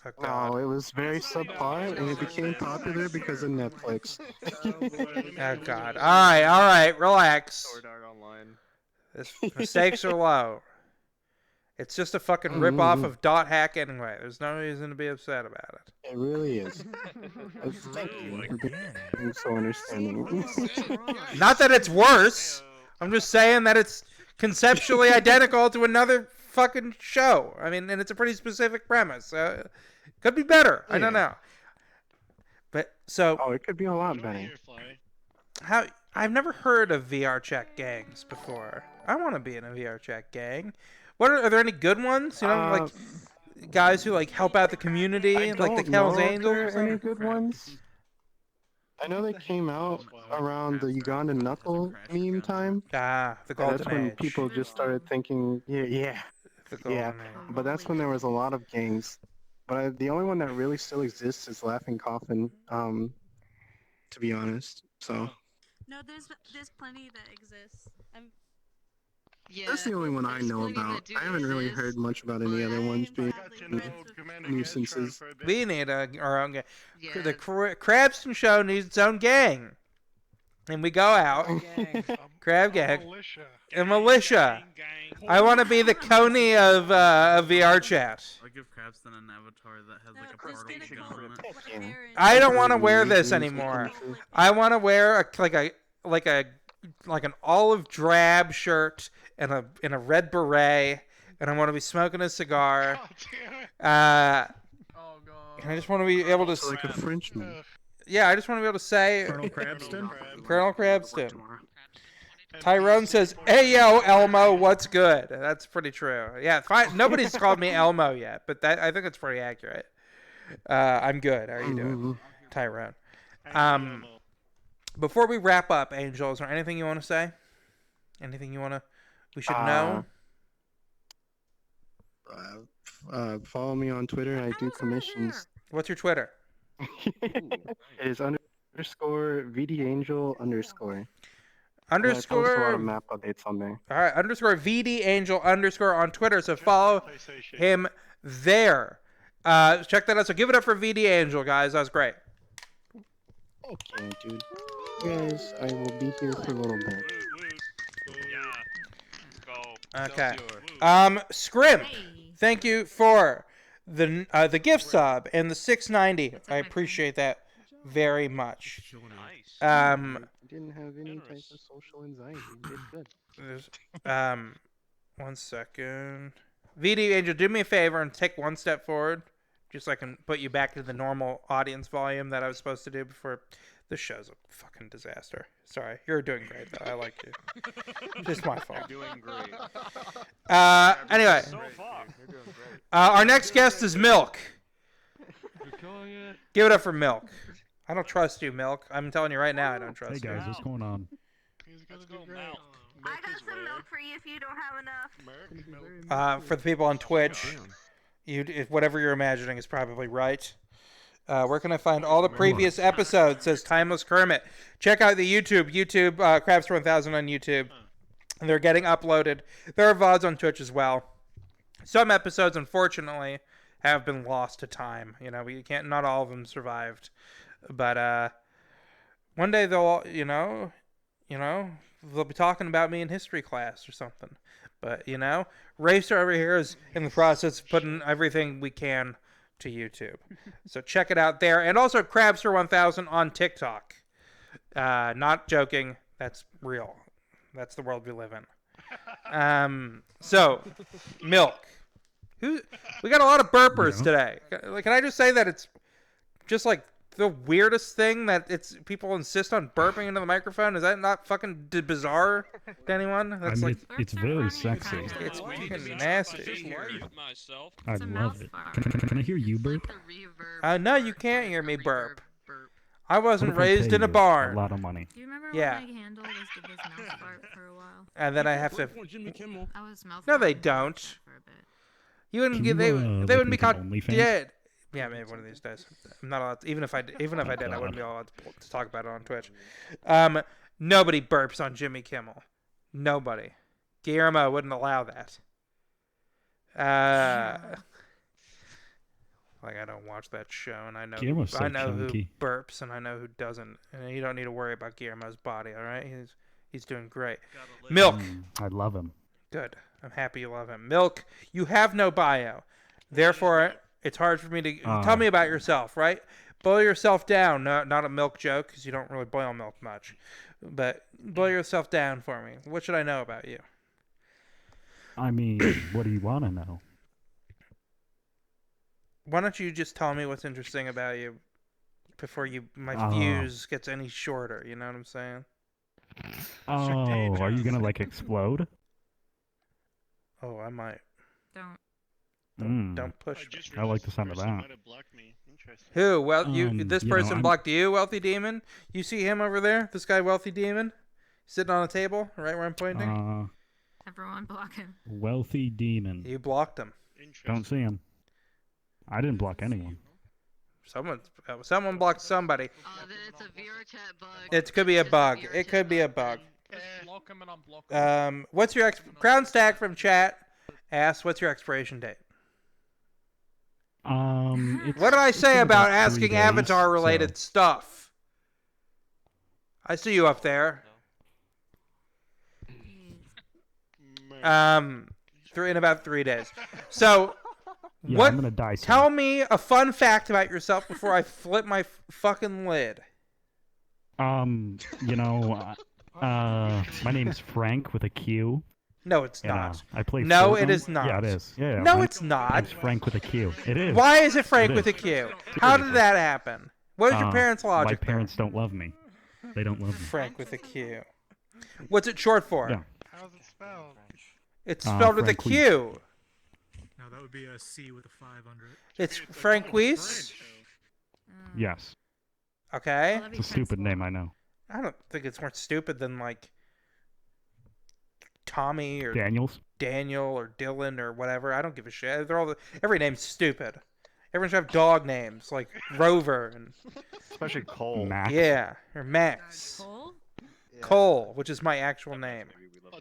Oh, God. No, it was very subpar, and it became popular because of Netflix. Oh, God. All right, relax. Sword Art Online. The stakes are low. It's just a fucking rip-off of Dot Hack anyway. There's no reason to be upset about it. It really is. Thank you for being so understanding. Not that it's worse. I'm just saying that it's conceptually identical to another fucking show. I mean, and it's a pretty specific premise. Could be better. I don't know. But so. Oh, it could be a lot better. I've never heard of VR chat gangs before. I want to be in a VR chat gang. Are there any good ones? You know, like guys who like help out the community, like the Hell's Angels. Are there any good ones? I know they came out around the Ugandan knuckle meme time. Ah, the golden That's when age. people just started thinking, yeah. The golden age. But that's when there was a lot of gangs. But the only one that really still exists is Laughing Coffin. To be honest, so. No, there's plenty that exists. Yeah, That's the only one I know about. I haven't really heard much about any other ones being nuisances. We need our own gang. Yeah. The Crabston Show needs its own gang. And we go out. Crab gang. A militia. I want to be the Coney of VR chat. I'll give Crabston an avatar that has like a portable gun on it. I don't want to wear this anymore. I want to wear like an olive drab shirt and a red beret, and I want to be smoking a cigar. And I just want to be able to like a Frenchman. Yeah, I just want to be able to say Colonel Crabston. Colonel Crabston. Tyrone says, "Hey yo, Elmo, what's good?" That's pretty true. Yeah, fine. Nobody's called me Elmo yet, but I think it's pretty accurate. I'm good. How are you doing, Tyrone? Before we wrap up, Angel, is there anything you want to say? Anything we should know? Follow me on Twitter. I do commissions. What's your Twitter? It is _ VDAngel _ _ I post a lot of map updates on there. All right, _ VDAngel _ on Twitter. So follow him there. Check that out. So give it up for VDAngel, guys. That was great. Okay, dude. Guys, I will be here for a little bit. Okay. Scrimp, thank you for the gift sub and the 690. I appreciate that very much. Didn't have any type of social anxiety. You did good. One second. VD Angel, do me a favor and take one step forward, just so I can put you back to the normal audience volume that I was supposed to do before. This show's a fucking disaster. Sorry, you're doing great though. I like you. Just my fault. You're doing great. Anyway, So far. You're doing great. Our next guest is Milk. Give it up for Milk. I don't trust you, Milk. I'm telling you right now, I don't trust you. Hey guys, what's going on? I got some milk for you if you don't have enough. For the people on Twitch, whatever you're imagining is probably right. Where can I find all the previous episodes? Says Timeless Kermit. Check out the YouTube Crabster 1000 on YouTube. They're getting uploaded. There are VODs on Twitch as well. Some episodes, unfortunately, have been lost to time. You know, not all of them survived. But one day they'll be talking about me in history class or something. But Racer over here is in the process of putting everything we can to YouTube. So check it out there. And also Crabster 1000 on TikTok. Not joking. That's real. That's the world we live in. So, Milk. We got a lot of burpers today. Can I just say that it's just like the weirdest thing that people insist on burping into the microphone? Is that not fucking bizarre to anyone? That's it's very sexy. It's fucking nasty. I love it. Can I hear you burp? No, you can't hear me burp. I wasn't What if I raised pay in a you barn. A lot of money. Do you remember Yeah. when Meg Handle was the his mouth fart for a while? And then I have to. I was mouth No, they farting don't. for a bit. You wouldn't Can get. They you, wouldn't look be into caught OnlyFans? dead. Yeah, maybe one of these days. I'm not allowed. Even if I did, I wouldn't be allowed to talk about it on Twitch. Nobody burps on Jimmy Kimmel. Nobody. Guillermo wouldn't allow that. Like I don't watch that show, and I know Guillermo's so who chunky. burps and I know who doesn't. And you don't need to worry about Guillermo's body. All right, he's doing great. Milk. I love him. Good. I'm happy you love him. Milk, you have no bio. Therefore, it's hard for me to... Tell me about yourself, right? Boil yourself down. No, not a milk joke, because you don't really boil milk much. But boil yourself down for me. What should I know about you? I mean, what do you want to know? Why don't you just tell me what's interesting about you before my views gets any shorter, you know what I'm saying? Oh, are you gonna like explode? Oh, I might. Don't. Don't push me. I like the sound of that. Who? Well, this you know, person I'm- blocked you, Wealthy Demon. You see him over there? This guy, Wealthy Demon, sitting on a table, right where I'm pointing. Everyone block him. Wealthy demon. You blocked him. Don't see him. I didn't block anyone. Someone blocked somebody. Then it's a VR chat bug. It could be a bug. It could be a bug. Block him and unblock him. What's your Crown Stack from chat? Asks, what's your expiration date? What did I say about asking Avatar-related stuff? I see you up there. In about 3 days. So, Yeah, what? I'm gonna die soon. Tell me a fun fact about yourself before I flip my fucking lid. You know, my name's Frank with a Q. No, it's and, not. I play. No, Fortnite. it is not. Yeah, it is. Yeah. No, it's not. It's Frank with a Q. It is. Why is it Frank It with a is. Q? How did that happen? What was your parents' logic? My parents don't love me. They don't love me. Frank with a Q. What's it short for? Yeah. How's it spelled? It's spelled with a Franquise. Q. No, that would be a C with a 5 under it. It's Franquise? Yes. Okay. It's a stupid name, I know. I don't think it's more stupid than like Tommy or Daniel or Dylan or whatever. I don't give a shit. Every name's stupid. Everyone should have dog names like Rover and especially Cole. Max. Yeah, or Max. Cole, which is my actual name.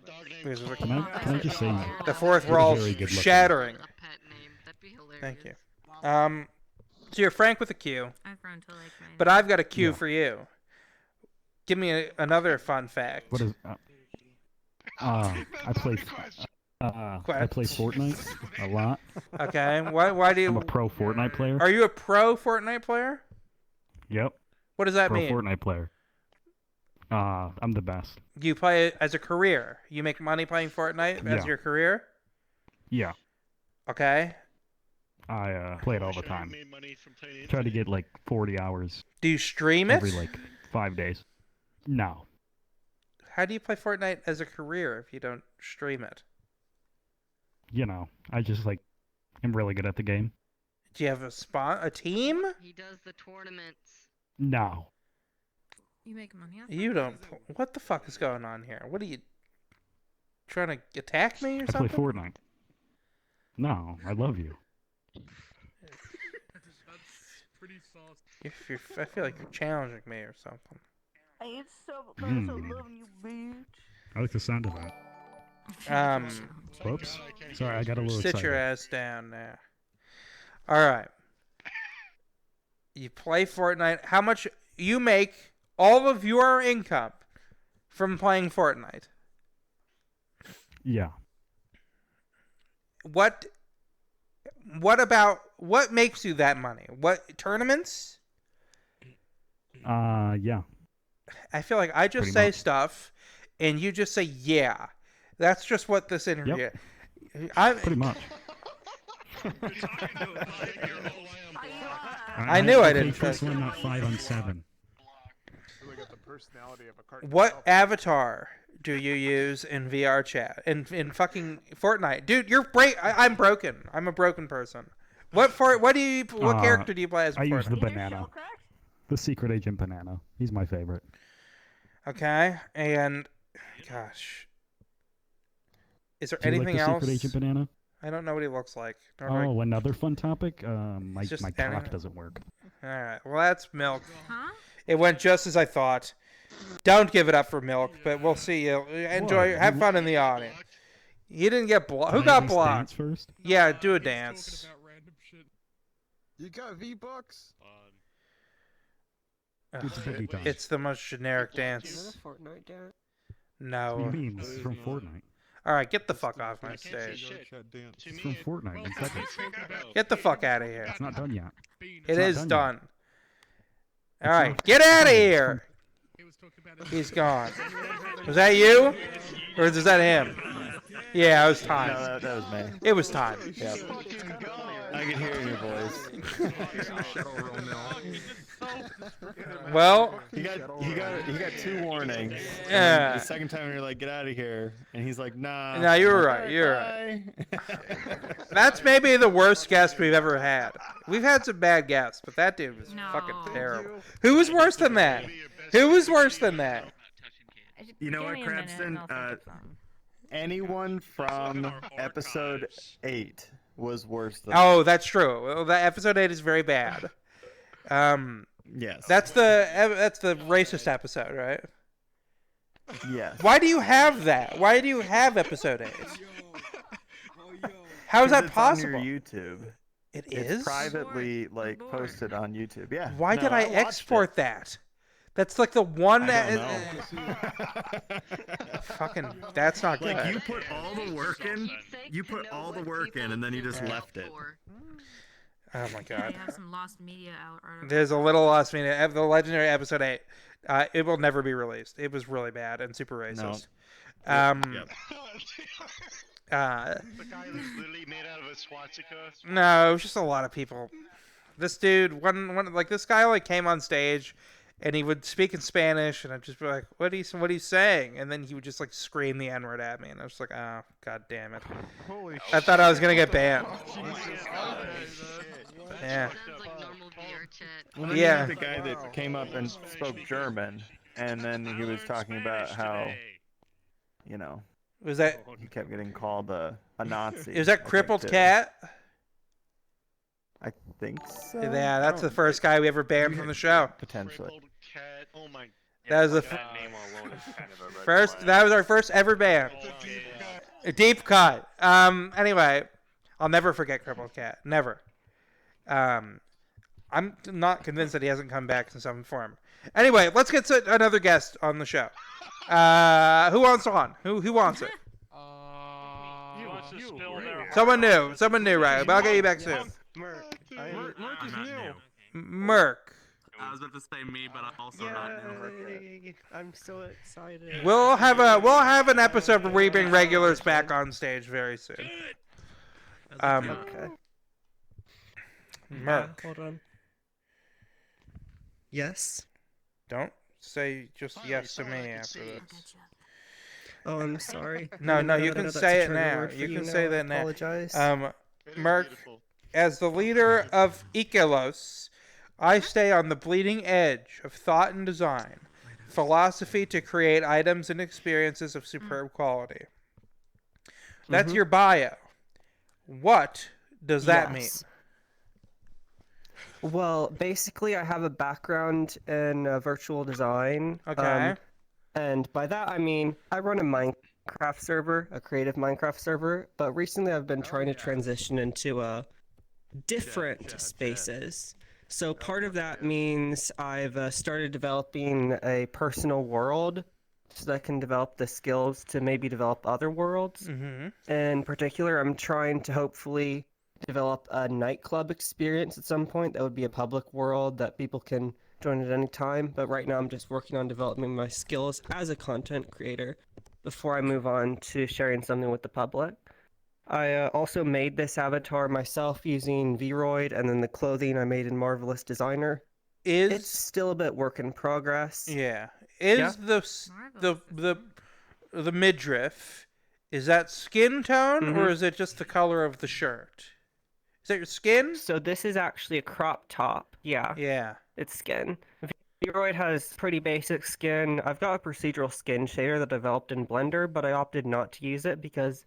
Can I just say The fourth you're we're all very good looking. shattering. That'd be hilarious. Thank you. So you're Frank with a Q. I've grown to like my But I've got a Q for you. Give me another fun fact. What is? I play. I play Fortnite a lot. Okay. Why do you? I'm a pro Fortnite player. Are you a pro Fortnite player? Yep. What does that pro mean? Fortnite player. I'm the best. You play it as a career. You make money playing Fortnite as Yeah. your career. Yeah. Okay. I play it all the time. Try to get like 40 hours. Do you stream it? Every like 5 days. No. How do you play Fortnite as a career if you don't stream it? You know, I just like am really good at the game. Do you have a team? He does the tournaments. No. You make money off You don't. What the fuck is going on here? What are you trying to attack me or I something? play Fortnite. No, I love you. I feel like you're challenging me or something. I ain't so Hmm. loving you, bitch. I like the sound of that. Whoops. Sorry, I got a little Sit excited. your ass down there. All right. You play Fortnite. How much you make? All of your income from playing Fortnite. Yeah. What makes you that money? What tournaments? Yeah. I feel like I just Pretty say much. stuff, and you just say yeah. That's just what this interview. Yep. Pretty much. I knew I play didn't first think- one, not 5 on 7. What avatar do you use in VR chat? In fucking Fortnite, dude, you're I'm broken. I'm a broken person. What character do you play as? I use the Fortnite? banana. The secret agent banana. He's my favorite. Okay, and gosh, is there Do you anything like the else? secret agent banana? I don't know what he looks like. Oh, another fun topic. My Just cock banana. doesn't work. All right, well that's Milk. Huh? It went just as I thought. Don't give it up for Milk, but we'll see you. Enjoy. What? Have fun in the audience. You didn't get blocked. Who Can I got at least blocked? dance first? Yeah, do a dance. You got V-Bucks? It's boogie time. It's the most generic dance. Fortnite dance? No. What do you mean? This is from Fortnite. All right, get the fuck off my stage. It's from Fortnite. In seconds. Get the fuck out of here. It's not done yet. It not is done yet. done. All It's right, not- get out of here. He's gone. Was that you? Or is that him? Yeah, it was time. No, that was me. It was time. Yeah. I can hear it in your voice. Well, he got 2 warnings. Yeah. The second time you're like, get out of here, and he's like, nah. No, you were right. You're right. That's maybe the worst guest we've ever had. We've had some bad guests, but that dude was fucking terrible. Who was worse than that? Who was worse than that? You know what, Crabston? Anyone from episode 8 was worse than. Oh, that's true. Well, that episode 8 is very bad. Yes. That's the racist episode, right? Yes. Why do you have that? Why do you have episode 8? How is that possible? On your YouTube. It is? It's privately posted on YouTube. Yeah. Why did I export that? That's like the one that fucking that's not good. Like you put all the work in. You put all the work in and then you just left it. Oh my god. They have some lost media out. There's a little lost media. The legendary episode 8. It will never be released. It was really bad and super racist. Yep. The guy was literally made out of a swastika. No, it was just a lot of people. This dude, this guy came on stage, and he would speak in Spanish, and I'd just be like, "What are you saying?" And then he would just scream the N-word at me, and I was like, "Oh, god damn it!" Holy I thought I was gonna get banned. Yeah. Well, you had the guy that came up and spoke German, and then he was talking about how, was that he kept getting called a Nazi. Is that Crippled Cat? I think so. Yeah, that's the first guy we ever banned from the show. Potentially. Oh my. That was the first. That was our first ever ban. A deep cut. Anyway, I'll never forget Crippled Cat. Never. I'm not convinced that he hasn't come back in some form. Anyway, let's get to another guest on the show. Who wants on? Who wants it? Someone new, right? But I'll get you back soon. Merc is new. Merc. I was about to say me, but I'm also not new. I'm so excited. We'll have an episode where we bring regulars back on stage very soon. Okay. Merc. Hold on. Yes. Don't say just yes to me after this. Oh, I'm sorry. No, you can say it now. You can say that now. Apologize. Merc, as the leader of Ikelos, I stay on the bleeding edge of thought and design, philosophy to create items and experiences of superb quality. That's your bio. What does that mean? Well, basically, I have a background in virtual design. Okay. And by that, I mean, I run a Minecraft server, a creative Minecraft server, but recently I've been trying to transition into different spaces. So part of that means I've started developing a personal world so that I can develop the skills to maybe develop other worlds. In particular, I'm trying to hopefully develop a nightclub experience at some point that would be a public world that people can join at any time. But right now I'm just working on developing my skills as a content creator before I move on to sharing something with the public. I also made this avatar myself using Vroid, and then the clothing I made in Marvelous Designer. It's still a bit work in progress. Yeah. The midriff, is that skin tone or is it just the color of the shirt? Is that your skin? So this is actually a crop top. Yeah. Yeah. It's skin. Vroid has pretty basic skin. I've got a procedural skin shader that I developed in Blender, but I opted not to use it because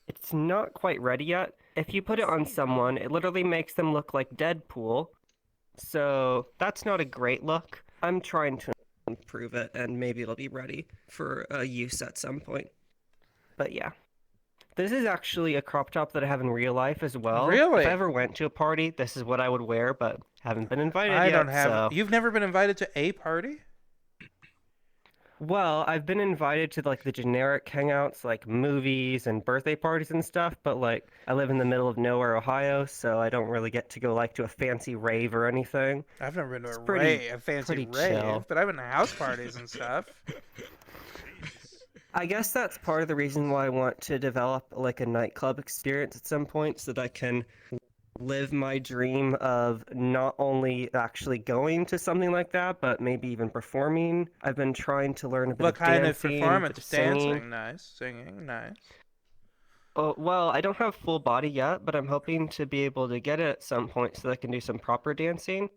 it's not quite ready yet. If you put it on someone, it literally makes them look like Deadpool. So that's not a great look. I'm trying to improve it, and maybe it'll be ready for use at some point. But yeah. This is actually a crop top that I have in real life as well. Really? If I ever went to a party, this is what I would wear, but haven't been invited I yet. don't have. So. You've never been invited to a party? Well, I've been invited to the generic hangouts, like movies and birthday parties and stuff, but I live in the middle of nowhere, Ohio, so I don't really get to go to a fancy rave or anything. I've never been to a fancy rave, chill. but I've been to house parties and stuff. I guess that's part of the reason why I want to develop a nightclub experience at some point so that I can live my dream of not only actually going to something like that, but maybe even performing. I've been trying to learn a bit What of kind of dancing, performance? bit of singing. Dancing, nice. Singing, nice. Oh, well, I don't have full body yet, but I'm hoping to be able to get it at some point so that I can do some proper dancing.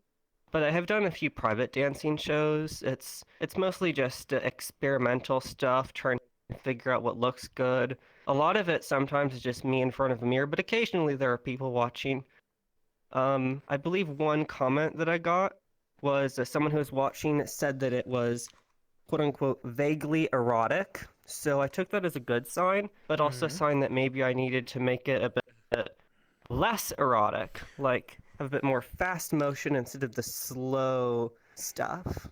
But I have done a few private dancing shows. It's mostly just experimental stuff, trying to figure out what looks good. A lot of it sometimes is just me in front of a mirror, but occasionally there are people watching. I believe one comment that I got was someone who was watching said that it was quote-unquote vaguely erotic. So I took that as a good sign, but also a sign that maybe I needed to make it a bit less erotic, like have a bit more fast motion instead of the slow stuff.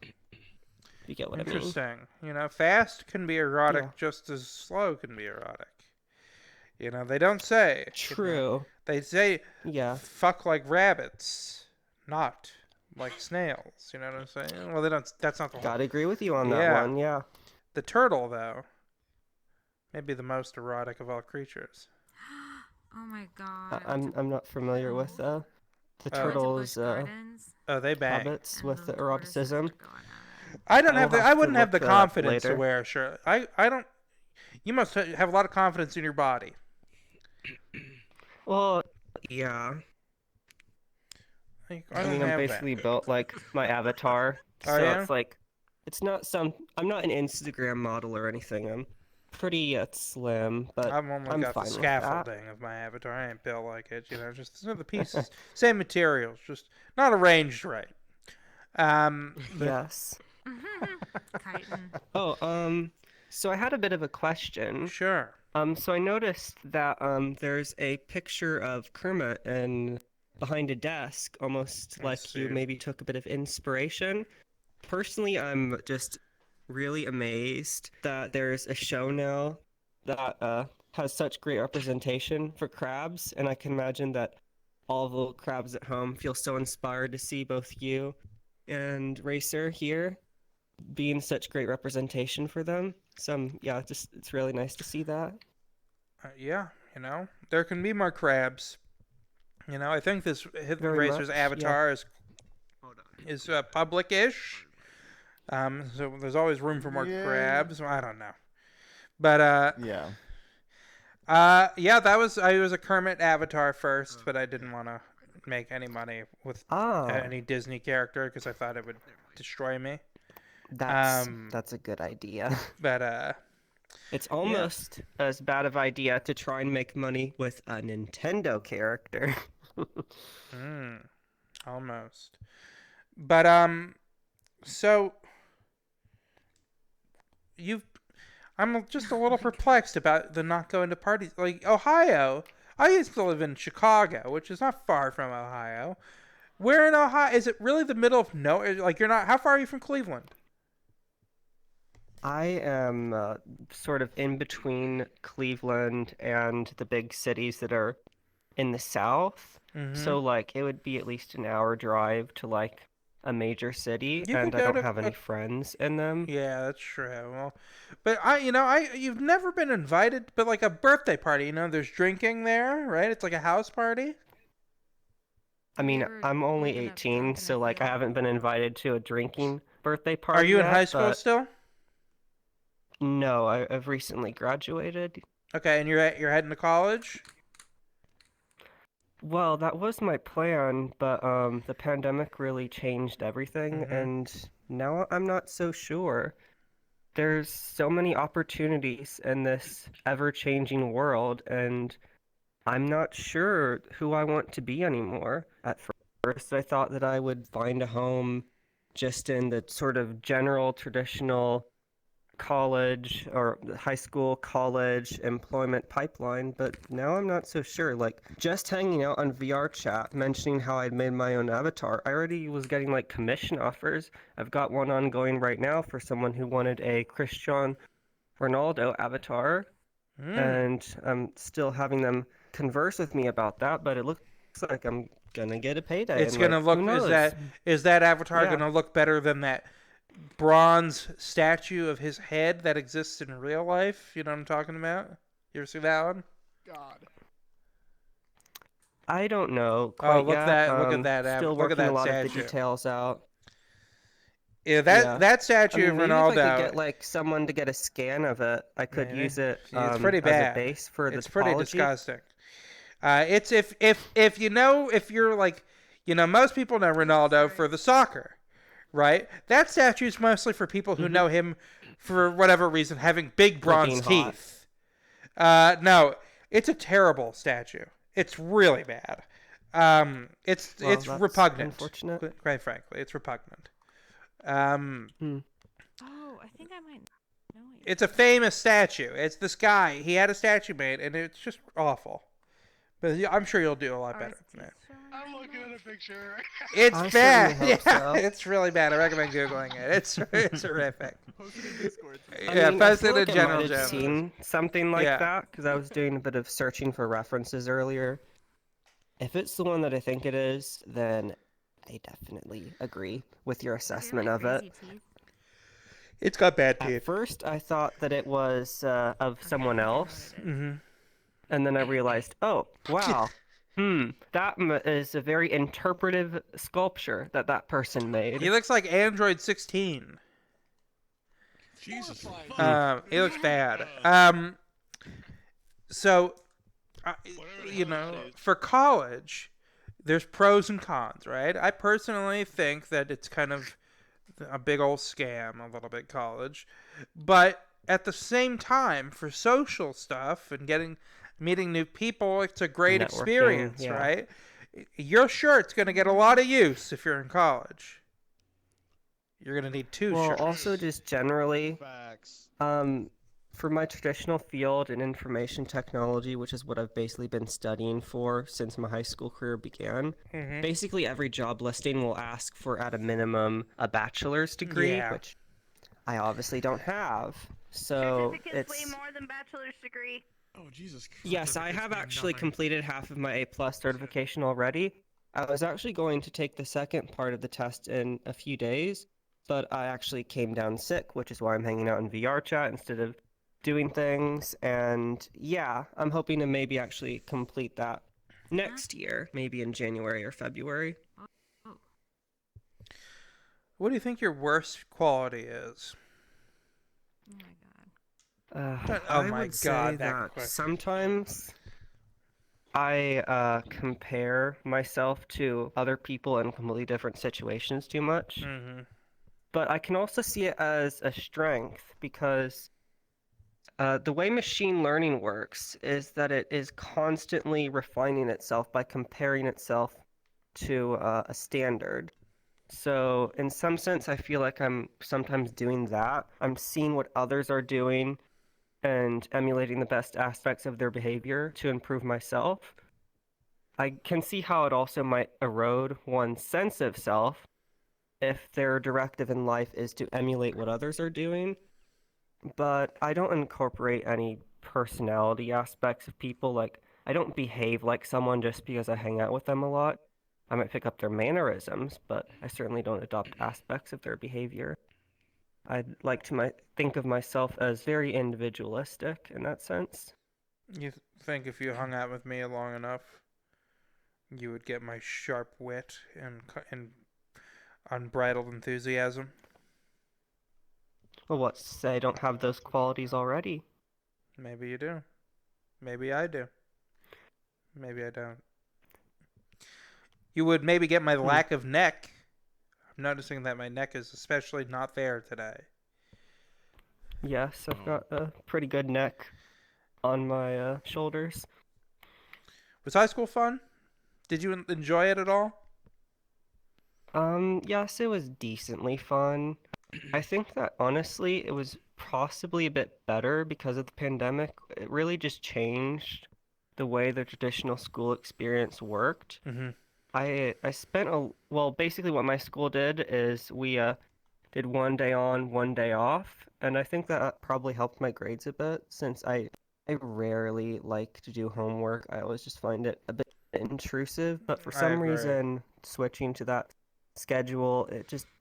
You get what I mean? Interesting. You know, fast can be erotic just as slow can be erotic. You know, they don't say. True. You know, they say, fuck like rabbits, not like snails. You know what I'm saying? Well, they don't. That's not the whole. Gotta agree with you on that one. Yeah. The turtle, though, may be the most erotic of all creatures. Oh my god. I'm not familiar with the turtles. Oh, they bang. Habits with the eroticism. I don't have the. I wouldn't have the confidence to wear a shirt. I don't. You must have a lot of confidence in your body. Well, yeah. I mean, I'm basically built like my avatar, so it's like, it's not some. I'm not an Instagram model or anything. I'm pretty slim, but I've only got the fine scaffolding of my avatar. I ain't built like it, you know. Just the pieces, same materials, just not arranged right. Yes. Oh, so I had a bit of a question. Sure. So I noticed that there's a picture of Kermit and behind a desk, almost like you maybe took a bit of inspiration. Personally, I'm just really amazed that there's a show now that has such great representation for crabs, and I can imagine that all the crabs at home feel so inspired to see both you and Racer here being such great representation for them. So yeah, it's really nice to see that. Yeah, you know, there can be more crabs. You know, I think this Racer's avatar is public-ish. So there's always room for more crabs. I don't know, but that was I was a Kermit avatar first, but I didn't want to make any money with any Disney character because I thought it would destroy me. That's a good idea. But it's almost as bad of idea to try and make money with a Nintendo character. Almost. But so I'm just a little perplexed about the not going to parties. Like Ohio, I used to live in Chicago, which is not far from Ohio. Where in Ohio? Is it really the middle of nowhere? Like you're not. How far are you from Cleveland? I am sort of in between Cleveland and the big cities that are in the south. So like it would be at least an hour drive to like a major city, and I don't have any friends in them. Yeah, that's true. Well, but you've never been invited, but like a birthday party, you know, there's drinking there, right? It's like a house party. I mean, I'm only 18, so like I haven't been invited to a drinking birthday party. Are you in high school still? No, I've recently graduated. Okay, and you're heading to college? Well, that was my plan, but the pandemic really changed everything, and now I'm not so sure. There's so many opportunities in this ever-changing world, and I'm not sure who I want to be anymore. At first, I thought that I would find a home just in the sort of general, traditional college or high school, college employment pipeline, but now I'm not so sure. Like, just hanging out on VR chat, mentioning how I'd made my own avatar, I already was getting like commission offers. I've got one ongoing right now for someone who wanted a Cristiano Ronaldo avatar, and I'm still having them converse with me about that, but it looks like I'm gonna get a payday. It's gonna look, is that avatar gonna look better than that bronze statue of his head that exists in real life? You know what I'm talking about? You ever see that one? God. I don't know quite look yet. look at that Still look at working that a lot of the statue. details out. Yeah, Yeah. that statue of Maybe if I could Ronaldo. get like someone to get a scan of it, I could Maybe. use it It's pretty as a bad. base for the It's pretty topology. disgusting. It's if you know, if you're like, most people know Ronaldo for the soccer, right? That statue is mostly for people who know him for whatever reason, having big bronze being hot. teeth. No, it's a terrible statue. It's really bad. It's That's repugnant. unfortunate. Quite frankly, it's repugnant. Oh, I think I might know it. It's a famous statue. It's this guy. He had a statue made, and it's just awful. But I'm sure you'll do a lot better than that. I'm looking at a picture. It's I bad. certainly hope so. It's really bad. I recommend Googling it. It's horrific. I Yeah, mean, post I it feel in like I general might have channels. seen something like Yeah. that because I was doing a bit of searching for references earlier. If it's the one that I think it is, then I definitely agree with your assessment of it. It's got bad At teeth. first, I thought that it was of someone else, Mm-hmm. and then I realized, oh, wow, that is a very interpretive sculpture that person made. He looks like Android 16. Jesus. He looks bad. So, for college, there's pros and cons, right? I personally think that it's kind of a big old scam, a little bit, college. But at the same time, for social stuff and meeting new people, it's a great Networking, experience, yeah. right? Your shirt's going to get a lot of use if you're in college. You're going to need two Well, shirts. also just generally, for my traditional field in information technology, which is what I've basically been studying for since my high school career began, basically every job listing will ask for, at a minimum, a bachelor's degree, Yeah. which I obviously don't have. So Certificate's it's... way more than bachelor's degree. Oh, Jesus Christ. Yes, I have actually completed half of my A+ certification already. I was actually going to take the second part of the test in a few days, but I actually came down sick, which is why I'm hanging out in VR chat instead of doing things. And yeah, I'm hoping to maybe actually complete that next year, maybe in January or February. What do you think your worst quality is? Oh my god. Oh I my would say God, that that question. sometimes I compare myself to other people in completely different situations too much. Mm-hmm. But I can also see it as a strength because the way machine learning works is that it is constantly refining itself by comparing itself to a standard. So in some sense, I feel like I'm sometimes doing that. I'm seeing what others are doing and emulating the best aspects of their behavior to improve myself. I can see how it also might erode one's sense of self if their directive in life is to emulate what others are doing. But I don't incorporate any personality aspects of people. Like, I don't behave like someone just because I hang out with them a lot. I might pick up their mannerisms, but I certainly don't adopt aspects of their behavior. I'd like to think of myself as very individualistic in that sense. You think if you hung out with me long enough, you would get my sharp wit and unbridled enthusiasm? Well, what's to say I don't have those qualities already? Maybe you do. Maybe I do. Maybe I don't. You would maybe get my lack of neck. I'm noticing that my neck is especially not there today. Yes, I've got a pretty good neck on my shoulders. Was high school fun? Did you enjoy it at all? Yes, it was decently fun. I think that honestly, it was possibly a bit better because of the pandemic. It really just changed the way the traditional school experience worked. Mm-hmm. I spent basically what my school did is we did 1 day on, 1 day off, and I think that probably helped my grades a bit since I rarely like to do homework. I always just find it a bit intrusive, but for some reason switching to that schedule,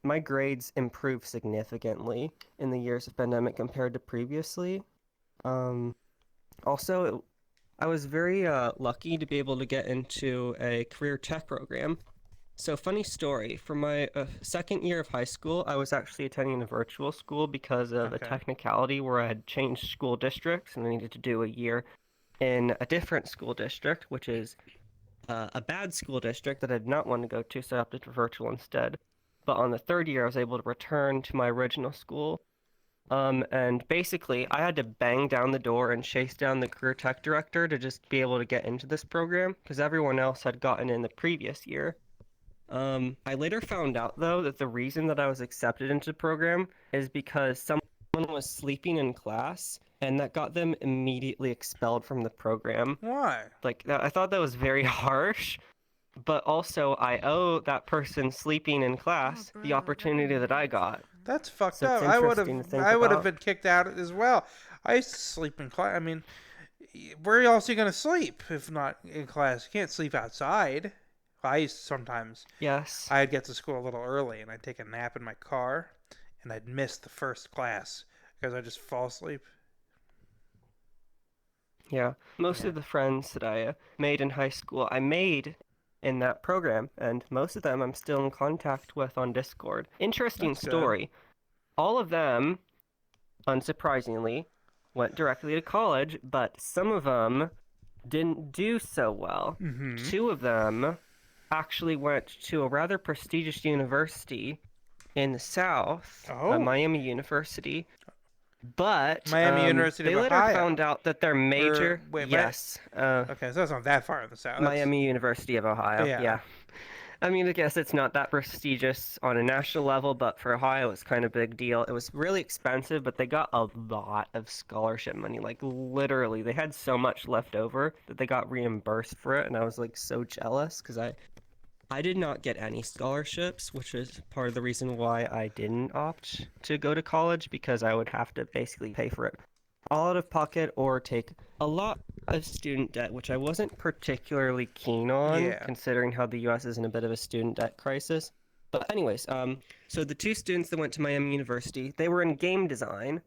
my grades improved significantly in the years of pandemic compared to previously. Also, I was very lucky to be able to get into a career tech program. So, funny story, for my second year of high school, I was actually attending a virtual school because of a technicality where I had changed school districts and I needed to do a year in a different school district, which is a bad school district that I did not want to go to, so I opted for virtual instead. But on the third year, I was able to return to my original school. And basically, I had to bang down the door and chase down the career tech director to just be able to get into this program, because everyone else had gotten in the previous year. I later found out, though, that the reason that I was accepted into the program is because someone was sleeping in class, and that got them immediately expelled from the program. Why? Like, I thought that was very harsh, but also I owe that person sleeping in class the opportunity that I got. That's fucked So it's up. I would interesting to think have about. been kicked out as well. I used to sleep in class. I mean, where else are you gonna sleep if not in class? You can't sleep outside. I used to sometimes. Yes. I'd get to school a little early and I'd take a nap in my car, and I'd miss the first class because I'd just fall asleep. Yeah. Most of the friends that I made in high school, I made in that program, and most of them I'm still in contact with on Discord. Interesting That's good. story. All of them, unsurprisingly, went directly to college, but some of them didn't do so well. Mm-hmm. 2 of them actually went to a rather prestigious university in the South, Miami University. But Miami University they of later Ohio. found out that their major, Wait, yes, okay, so that's not that far in the South. Miami University of Ohio. Yeah. Yeah. I mean, I guess it's not that prestigious on a national level, but for Ohio, it's kind of a big deal. It was really expensive, but they got a lot of scholarship money. Like, literally, they had so much left over that they got reimbursed for it, and I was, like, so jealous, because I did not get any scholarships, which is part of the reason why I didn't opt to go to college, because I would have to basically pay for it all out of pocket or take a lot of student debt, which I wasn't particularly keen on, considering how the U.S. is in a bit of a student debt crisis. But anyways, so the 2 students that went to Miami University, they were in game design,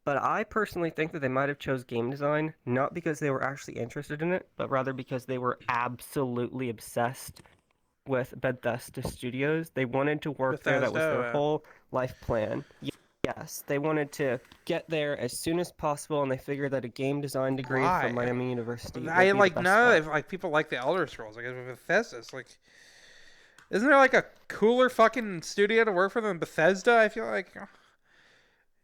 but I personally think that they might have chose game design, not because they were actually interested in it, but rather because they were absolutely obsessed with Bethesda Studios. They wanted to work there. That was their whole life plan. Yes, they wanted to get there as soon as possible, and they figured that a game design degree from Miami University would I be like the best know spot. if like people like the Elder Scrolls. Like with Bethesda, it's like, isn't there like a cooler fucking studio to work for than Bethesda? I feel like.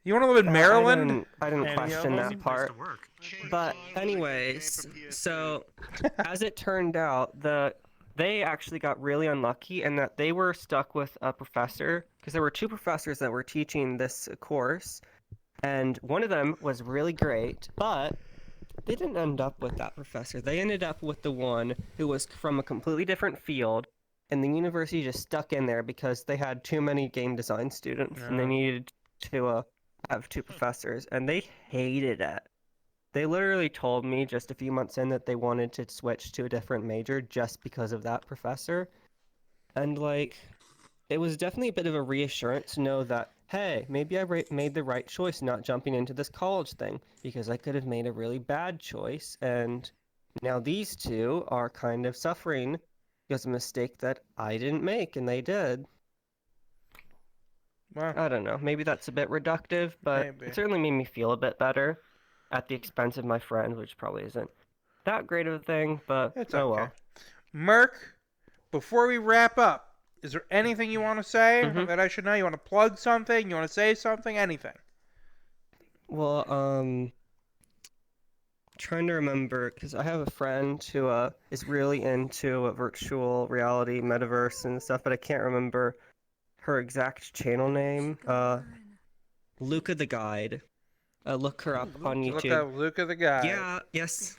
You want to live in Maryland? I didn't question that part. But anyways, so as it turned out, they actually got really unlucky in that they were stuck with a professor, because there were 2 professors that were teaching this course, and one of them was really great, but they didn't end up with that professor. They ended up with the one who was from a completely different field, and the university just stuck in there because they had too many game design students, and they needed to have 2 professors, and they hated it. They literally told me just a few months in that they wanted to switch to a different major just because of that professor. And, like, it was definitely a bit of a reassurance to know that, hey, maybe I made the right choice not jumping into this college thing, because I could have made a really bad choice, and now these 2 are kind of suffering because of a mistake that I didn't make, and they did. Well, I don't know. Maybe that's a bit reductive, but it certainly made me feel a bit better at the expense of my friend, which probably isn't that great of a thing, but it's oh okay. well. Merc, before we wrap up, is there anything you want to say that I should know? You want to plug something? You want to say something? Anything? Well, trying to remember, because I have a friend who is really into virtual reality, metaverse, and stuff, but I can't remember her exact channel name. Luca the Guide. Look her up on YouTube. Look up Luca the Guide. Yeah, yes.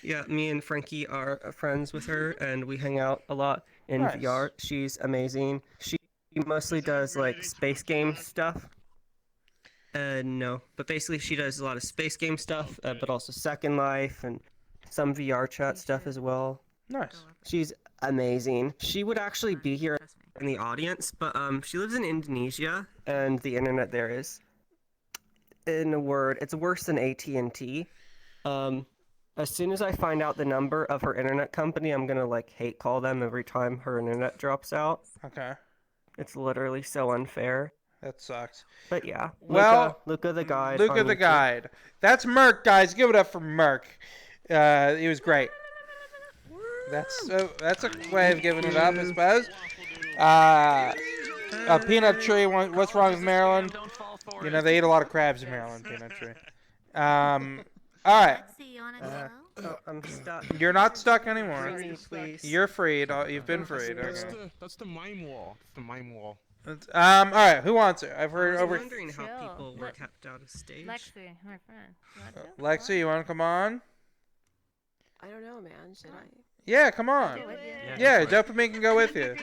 Yeah, me and Frankie are friends with her, and we hang out a lot in VR. She's amazing. She mostly does, like, space game stuff. No, but basically she does a lot of space game stuff, but also Second Life and some VR chat stuff as well. Nice. She's amazing. She would actually be here in the audience, but she lives in Indonesia, and the internet there is, in a word, it's worse than AT&T. As soon as I find out the number of her internet company, I'm gonna like hate call them every time her internet drops out. Okay. It's literally so unfair. That sucks. But yeah. Well, Luca the guide. Luca on the YouTube. guide. That's Merc, guys. Give it up for Merc. He was great. That's a way of giving it up, I suppose. Peanut Tree. What's wrong with Maryland? You know, they eat a lot of crabs in Maryland. Peanut Tree. All right. I'm stuck. You're not stuck anymore. Free me, please. You're freed. You've been freed. Okay. That's the mime wall. The mime wall. All right. Who wants it? I've heard I was over. wondering how people were kept out of stage. Lexi, my friend. Lexi, you want to come on? I don't know, man. Should I? Yeah, come on. Yeah, Dopamine can go with you.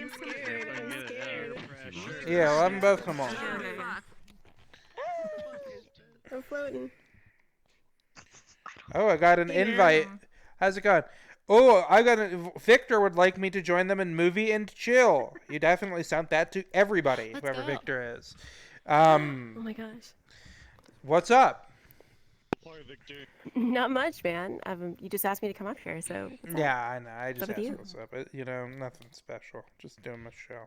Yeah, let them both come on. I'm floating. Oh, I got an invite. How's it going? Oh, Victor would like me to join them in Movie and Chill. You definitely sent that to everybody, whoever Victor is. Oh my gosh. What's up? Not much, man. You just asked me to come up here, so. Yeah, I know. I just What's up asked with you you? what's up. You know, nothing special. Just doing my show.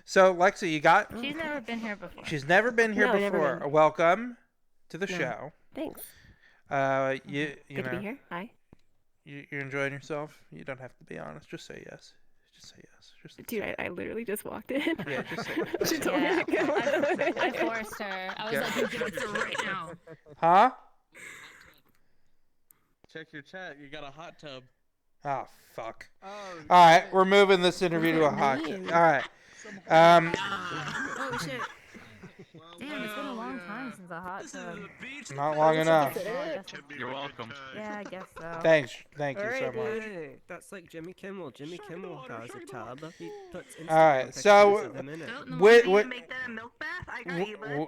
So, Lexi, you got... She's never been here before. She's never been here No, never before. been. Welcome to the No. show. Thanks. You Good know, to be here. Hi. You're enjoying yourself? You don't have to be honest. Just say yes. Just say yes. Just Dude, I literally just walked in. Yeah, just say yes. She told me to come. I forced her. I was like, you do it for right now. Huh? Check your chat. You got a hot tub. Oh, fuck. Oh, All right, we're moving this interview to a hot tub. All right. Oh shit. Damn, it's been a long time since a hot tub. Not long enough. You're welcome. Yeah, I guess so. Thank you so Alright, much. dude. That's like Jimmy Kimmel. Jimmy Kimmel has a tub. He puts Instagram Alright, pictures so of them in it. what?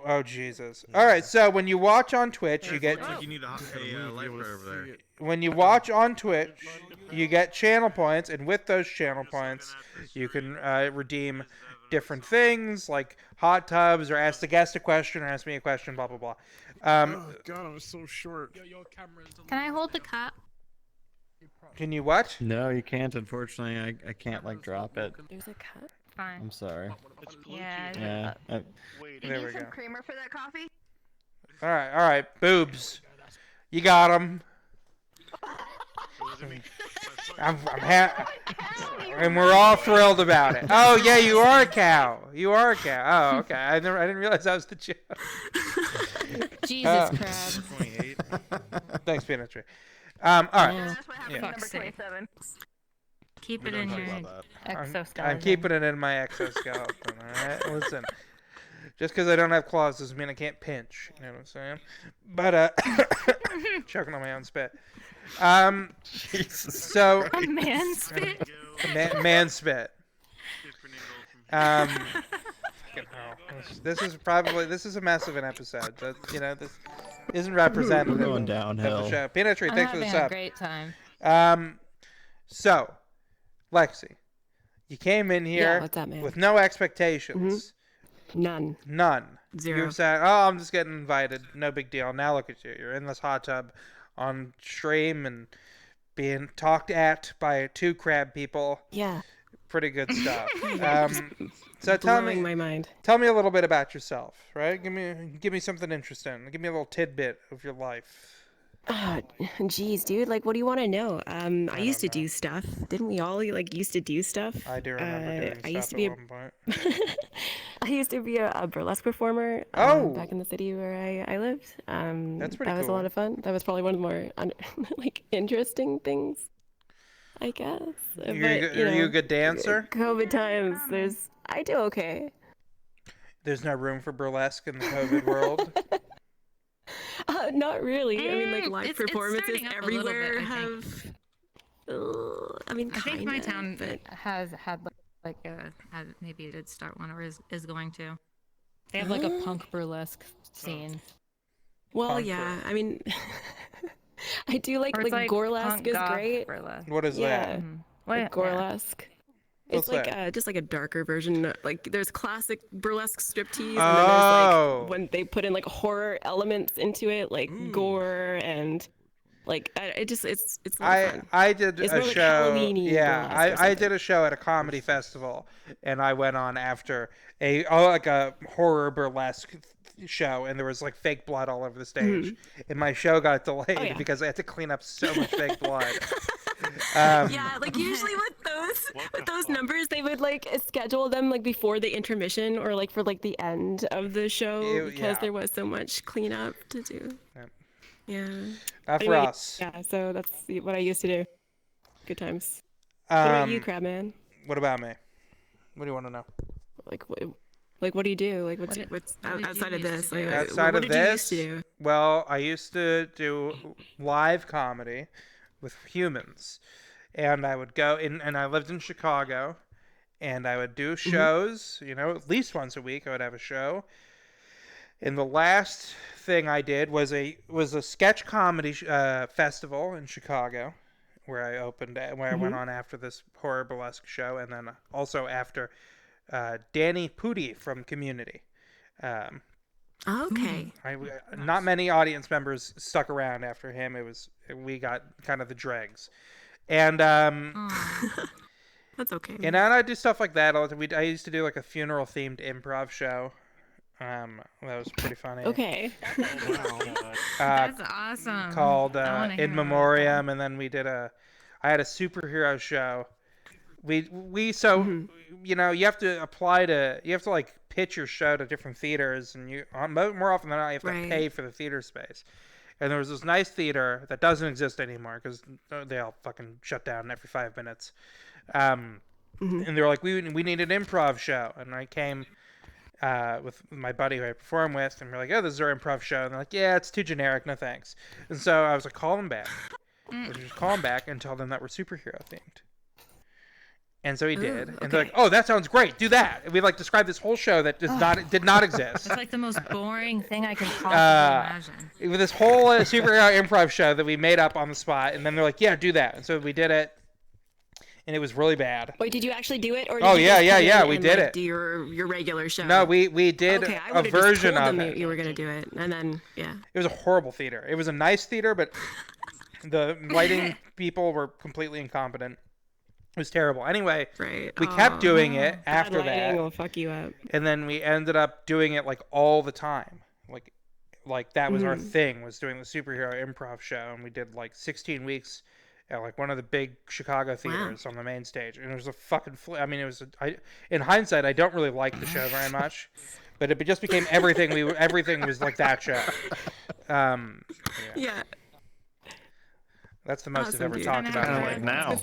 Oh Jesus! All right, so when you watch on Twitch, you get. You need a lifeguard over there. When you watch on Twitch, you get channel points, and with those channel points, you can redeem different things like hot tubs, or ask the guest a question, or ask me a question, blah blah blah. Oh God, I'm so short. Can I hold the cup? Can you what? No, you can't. Unfortunately, I can't like drop it. There's a cut. Fine. I'm sorry. Yeah. Yeah. You There need we some go. creamer for that coffee? All right, boobs. You got them. And we're all thrilled about it. Oh yeah, you are a cow. You are a cow. Oh okay. I didn't realize that was the joke. Jesus Crabs. Thanks, Peanut Tree. All right. That's what happened to number 27. Keep it in your exoskeleton. I'm keeping it in my exoskeleton. All right. Listen. Just because I don't have claws doesn't mean I can't pinch. You know what I'm saying? But choking on my own spit. So A man spit? man spit. This is a mess of an episode. That, you know, this isn't representative We're going of downhill. the show. Peanut Tree, I'm thanks for having the a sub. great time. So, Lexi, you came in Yeah, here what's up, man? with no expectations. None. None. Zero. You said, "Oh, I'm just getting invited. No big deal." Now look at you. You're in this hot tub on stream and being talked at by two crab people. Yeah. Pretty good stuff. So tell Blowing me, my mind. tell me a little bit about yourself, right? Give me something interesting. Give me a little tidbit of your life. Jeez, dude. Like, what do you want to know? I used to do stuff. Didn't we all like used to do stuff? I do remember doing I used stuff to be at one point. I used to be a burlesque performer. Oh! Back in the city where I lived. That's pretty That was a cool. lot of fun. That was probably one of the more like interesting things, I guess. Are you a good dancer? COVID times. I do okay. There's no room for burlesque in the COVID world. Not really. I mean, like live it's performances starting up a little everywhere bit, I think. have. I mean, I think my town but... has had maybe it did start one or is going to. They have like a punk burlesque scene. Well, Punk yeah. I mean, I do like Or it's like Gorlasque punk is goth great. burlesque. What is Yeah. that? Like Gorlasque. What's It's like that? just like a darker version. Like there's classic burlesque striptease, and then Oh. there's like when they put in like horror elements into it, like gore and Like it's a lot of fun. I did It's a more like show. Halloween-y Yeah, burlesque or I something. did a show at a comedy festival, and I went on after like a horror burlesque show, and there was like fake blood all over the stage, and my show got delayed because I had to clean up so much fake blood. Yeah, like usually with those numbers, they would like schedule them like before the intermission or like for like the end of the show because there was so much cleanup to do. Yeah. Not for us. Yeah, so that's what I used to do. Good times. What about you, Crabman? What about me? What do you want to know? Like what do you do? Like what's outside of this? Like, Outside what of did you this, used to do? well, I used to do live comedy with humans, and I would go in, and I lived in Chicago, and I would do shows. You know, at least once a week I would have a show. And the last thing I did was a sketch comedy festival in Chicago, where I opened, where I went on after this horror burlesque show, and then also after Danny Pudi from Community. Okay. Not many audience members stuck around after him. We got kind of the dregs, and that's okay. And I do stuff like that. I used to do like a funeral themed improv show. That was pretty funny. Okay. That's awesome. Called I wanna hear In more about Memoriam, and then I had a superhero show. You know, you have to like pitch your show to different theaters, and more often than not you have to pay for the theater space. And there was this nice theater that doesn't exist anymore because they all fucking shut down every 5 minutes. And they were like, we need an improv show, and I came with my buddy who I perform with, and we're like, oh, this is our improv show, and they're like, yeah, it's too generic, no thanks. And so I was like, call them back. Just call them back and tell them that we're superhero themed. And so he did, and they're like, "Oh, that sounds great. Do that." And we like described this whole show that did not exist. It's like the most boring thing I can possibly imagine. With this whole superhero improv show that we made up on the spot, and then they're like, "Yeah, do that." And so we did it, and it was really bad. Wait, did you actually do it, or? Oh, did you yeah, just come yeah, in we and, did like, it. Do your regular show? No, we did okay, a version of it. You were gonna do it, and then It was a horrible theater. It was a nice theater, but the lighting people were completely incompetent. It was terrible. Anyway, we kept doing it after bad lighting that. will fuck you up. And then we ended up doing it like all the time. Like that was our thing, was doing the superhero improv show, and we did like 16 weeks at like one of the big Chicago theaters on the main stage. And it was a fucking I mean, it was in hindsight, I don't really like the show very much, but it just became everything everything was like that show. Yeah. That's the most I've ever dude. talked about. Kinda like now.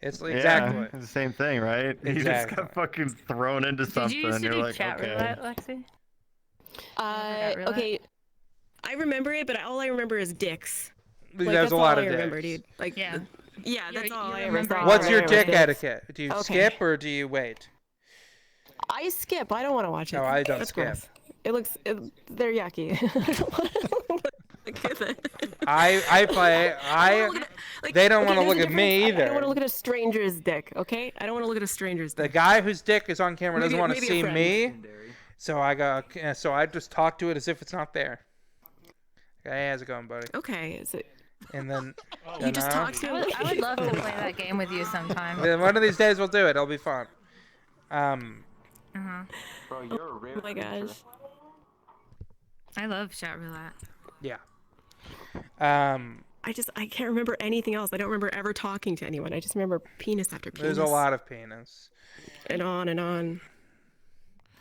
It's exactly the same thing, right? You just Exactly. got fucking thrown into something, and you're like, chat okay. roulette, Lexi? Okay. I remember it, but all I remember is dicks. There's that's a lot all of I remember, dicks. dude. Like, Yeah. That's all I remember remember. What's your dick Dicks. etiquette? Do you Okay. skip or do you wait? I skip. I don't want to watch it. No, I don't That's skip. gross. They're yucky. I don't want to look at it. I play. They don't want to look at me I don't want either. to look at a stranger's dick, okay? I don't want to look at a stranger's The dick. guy whose dick is on camera doesn't want to maybe a see friend. me, so I just talk to it as if it's not there. Hey, how's it going, buddy? Okay, is it? And then You just talk to him. I would love to play that game with you sometime. Then one of these days we'll do it. It'll be fun. Bro, you're a rare Oh my gosh. I love chat roulette. Yeah. I can't remember anything else. I don't remember ever talking to anyone. I just remember penis after penis. There's a lot of penis. And on and on.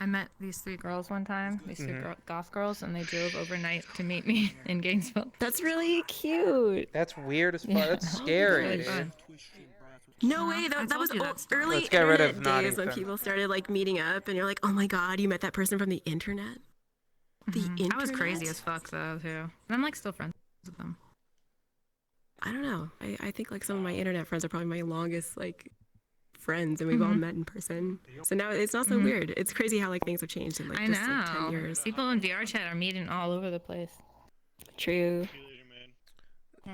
I met these 3 girls one time, these 3 goth girls, and they drove overnight to meet me in Gainesville. That's really cute. That's weird as fuck. That's scary, Really dude. fun. No way. That told was you that story. early Let's get rid internet of days when Nottingham. people started like meeting up, and you're like, oh my god, you met that person from the internet. The internet. I was crazy as fuck though too. And I'm like still friends with them. I don't know. I think like some of my internet friends are probably my longest like friends, and we've all met in person. So now it's not so weird. It's crazy how like things have changed in like I just know. like 10 years. People in VR chat are meeting all over the place. True.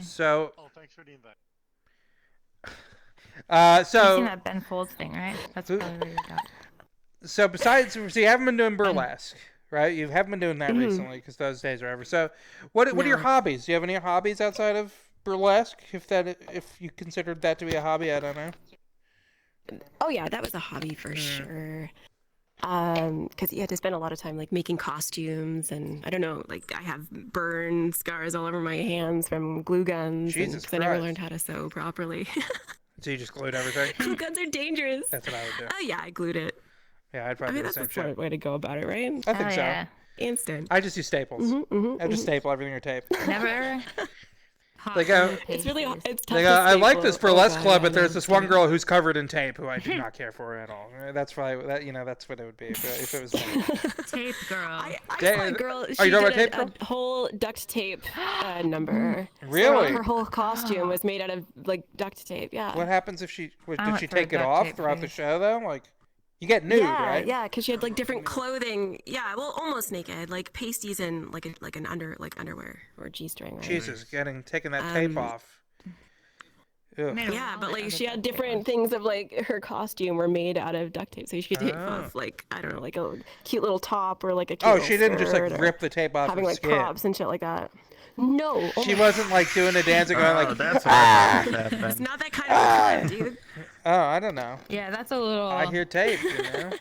So. Oh, thanks for the invite. You've So seen that Ben Folds thing, right? That's probably where you got. So besides, so you haven't been doing burlesque, right? You haven't been doing that recently because those days are over. So what are your hobbies? Do you have any hobbies outside of burlesque, if you considered that to be a hobby, I don't know. Oh yeah, that was a hobby for sure. Because you had to spend a lot of time like making costumes, and I don't know, like I have burn scars all over my hands from glue guns. Jesus because I never Christ. learned how to sew properly. So you just glued everything? Glue guns are dangerous. That's what I would do. Oh yeah, I glued it. Yeah, I'd probably I mean, do the that's same a smart shit. way to go about it, right? I think so. yeah. Instant. I just use staples. I just staple everything or tape. Never. Like, It's really it's tough. Like, to I like staple. this burlesque Oh, club, God, but there's I this one know. girl who's covered in tape who I do not care for at all. That's probably that's what it would be if it was me. Tape girl. I saw a girl. Are She you talking did about tape a whole duct tape number. Really? So her whole costume was made out of like duct tape. Yeah. What happens if did went she for a take it duct off tape throughout the phase. show though? Like, you get nude, yeah, right? yeah, because she had like different clothing. Yeah, well, almost naked, like pasties and like an underwear or g-string. Right? Jesus, taking that tape off. Ugh. Yeah, but like she had different things of like her costume were made out of duct tape, so she could take off like I don't know, like a cute little top or like a cute Oh, little she didn't just like skirt or rip the tape off having her like skin. props and shit like that. No, oh She my wasn't like doing a dance and going like, that's what I thought happened. It's not that kind of crime, dude. Oh, I don't know. Yeah, that's a little. I hear tape, you know.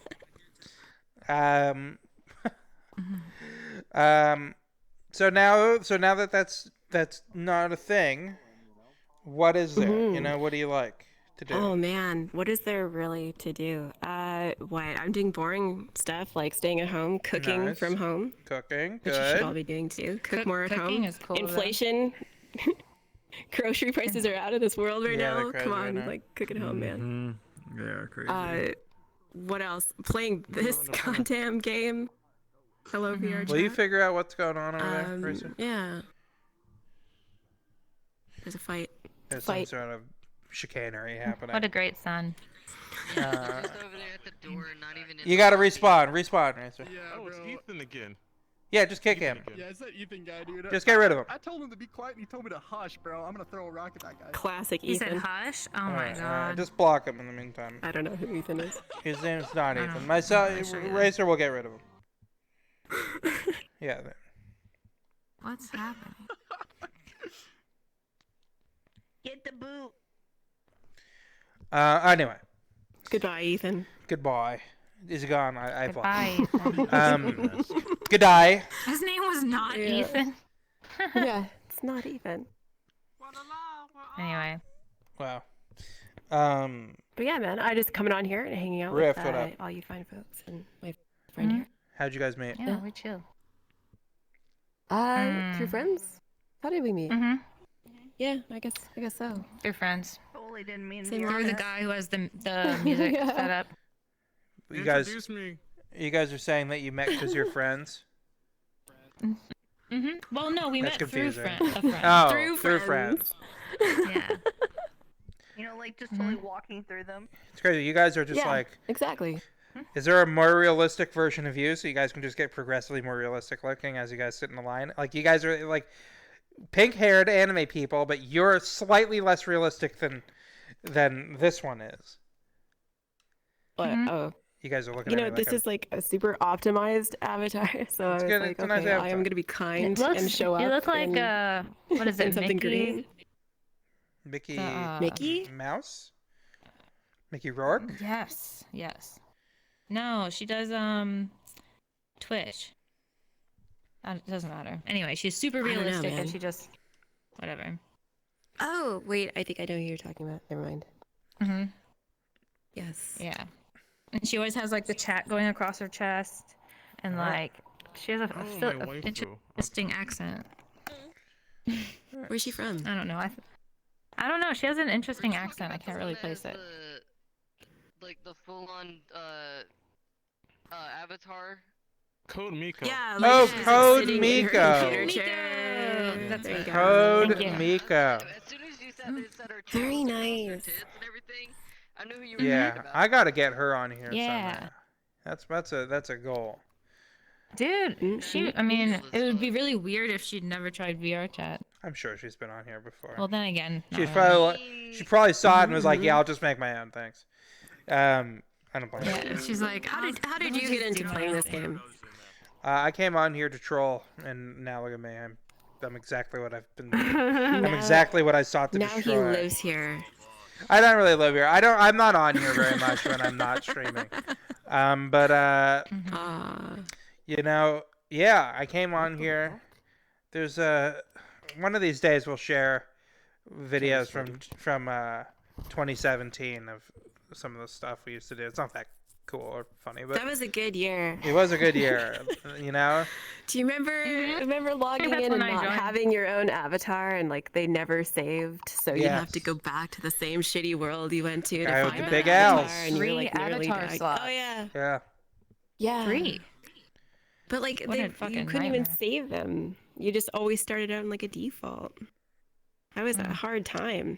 So now that that's not a thing, what is there? You know, what do you like to do? Oh man, what is there really to do? What? I'm doing boring stuff like staying at home, cooking Nice. from home, Cooking, which you should good. all be doing too. Cook more at cooking home. is cool, though. Inflation. Grocery prices are out of this world right Yeah, they're now. crazy Come right on, now. like cook at home, man. Yeah, crazy. What else? Playing this goddamn game. Hello, VR Will you chat. figure out what's going on over there, Racer? Yeah. There's a fight. There's some Fight. sort of chicanery happening. What a great son. Just over there at the door, not even in You gotta respawn, Racer. Yeah, oh, it's Ethan again. Yeah, just kick him. Yeah, it's that Ethan guy, dude. Just get rid of him. I told him to be quiet, and he told me to hush, bro. I'm gonna throw a rock at that guy. Classic He Ethan. said hush. Oh my god. Just block him in the meantime. I don't know who Ethan is. His name's not I Ethan. don't- My son, I'm not sure either. Racer will get rid of him. Yeah. What's happening? Get the boot. Anyway. Goodbye, Ethan. Goodbye. Is he gone? I Goodbye, Good day. His name was not Yeah. Ethan. Yeah, it's not Ethan. Anyway. Wow. But yeah, man, I just coming on here and hanging out Riff, with what up? all you fine folks and my friend here. How'd you guys meet? Yeah, we chill. Through friends? How did we meet? Mm-hmm. Yeah, I guess so. They're friends. Totally didn't mean Same to. You're the guy who has the music Yeah. set up. You guys, Introduce me. you guys are saying that you met because you're friends? Mm-hmm. Well, no, we That's met through confusing. a friend. Oh, Through through friends. friends. Yeah. You know, like just totally walking through them. It's crazy. You guys are just Yeah, like, exactly. is there a more realistic version of you so you guys can just get progressively more realistic looking as you guys sit in the line? Like, you guys are like pink-haired anime people, but you're slightly less realistic than this one is. But, Mhm. oh, You guys are looking you at know, me this like I'm- is like a super optimized avatar, so It's I was good, like, it's a nice okay, I avatar. am gonna be kind It looks- and show up. You look like in, what is in it, something Mickey? green. Mickey Mickey? Mouse? Mickey Rourke? Yes, yes. No, she does Twitch. It doesn't matter. Anyway, she's super I don't know, realistic man. and she just whatever. Oh, wait, I think I know who you're talking about. Never mind. Mhm. Yes. Yeah. And she always has like the chat going across her chest, and like she has a Oh, still my a waifu. interesting accent. Where's she from? I don't know. I don't know. She has an interesting accent. I can't really place it. Like the full-on avatar. Code Miko. Yeah. Oh, she's just Code sitting in her Miko. computer chair. That's There you right. go. Code Thank you. Miko. As soon as you said her Very chest, nice. her tits and everything, I knew who you were Yeah, talking about. I gotta get her on here Yeah. somehow. That's a goal. Dude, Mm-hmm. I mean, it would be really weird if she'd never tried VR chat. I'm sure she's been on here before. Well, then again, not She probably saw it and was like, Mm-hmm. "Yeah, I'll just make my own." Thanks. I don't blame her. Yeah, she's like, How did you get into playing this game? I came on here to troll, and now look at me. I'm I'm exactly what I've been. I'm exactly what I sought to now destroy. he lives here. I don't really live here. I'm not on here very much when I'm not streaming. But you know, yeah, I came on here. There's one of these days we'll share videos from 2017 of some of the stuff we used to do. It's not that cool or funny, but That was a good year. it was a good year. You know. Do you remember logging in and not having your own avatar and like they never saved, so you have to go back to the same shitty world you went to Guy with find the that big avatar, L's. and you're Free like nearly avatar died. slots. Oh yeah. Yeah. Yeah. Free. But like What a you fucking couldn't even nightmare. save them. You just always started out in like a default. That was a hard time.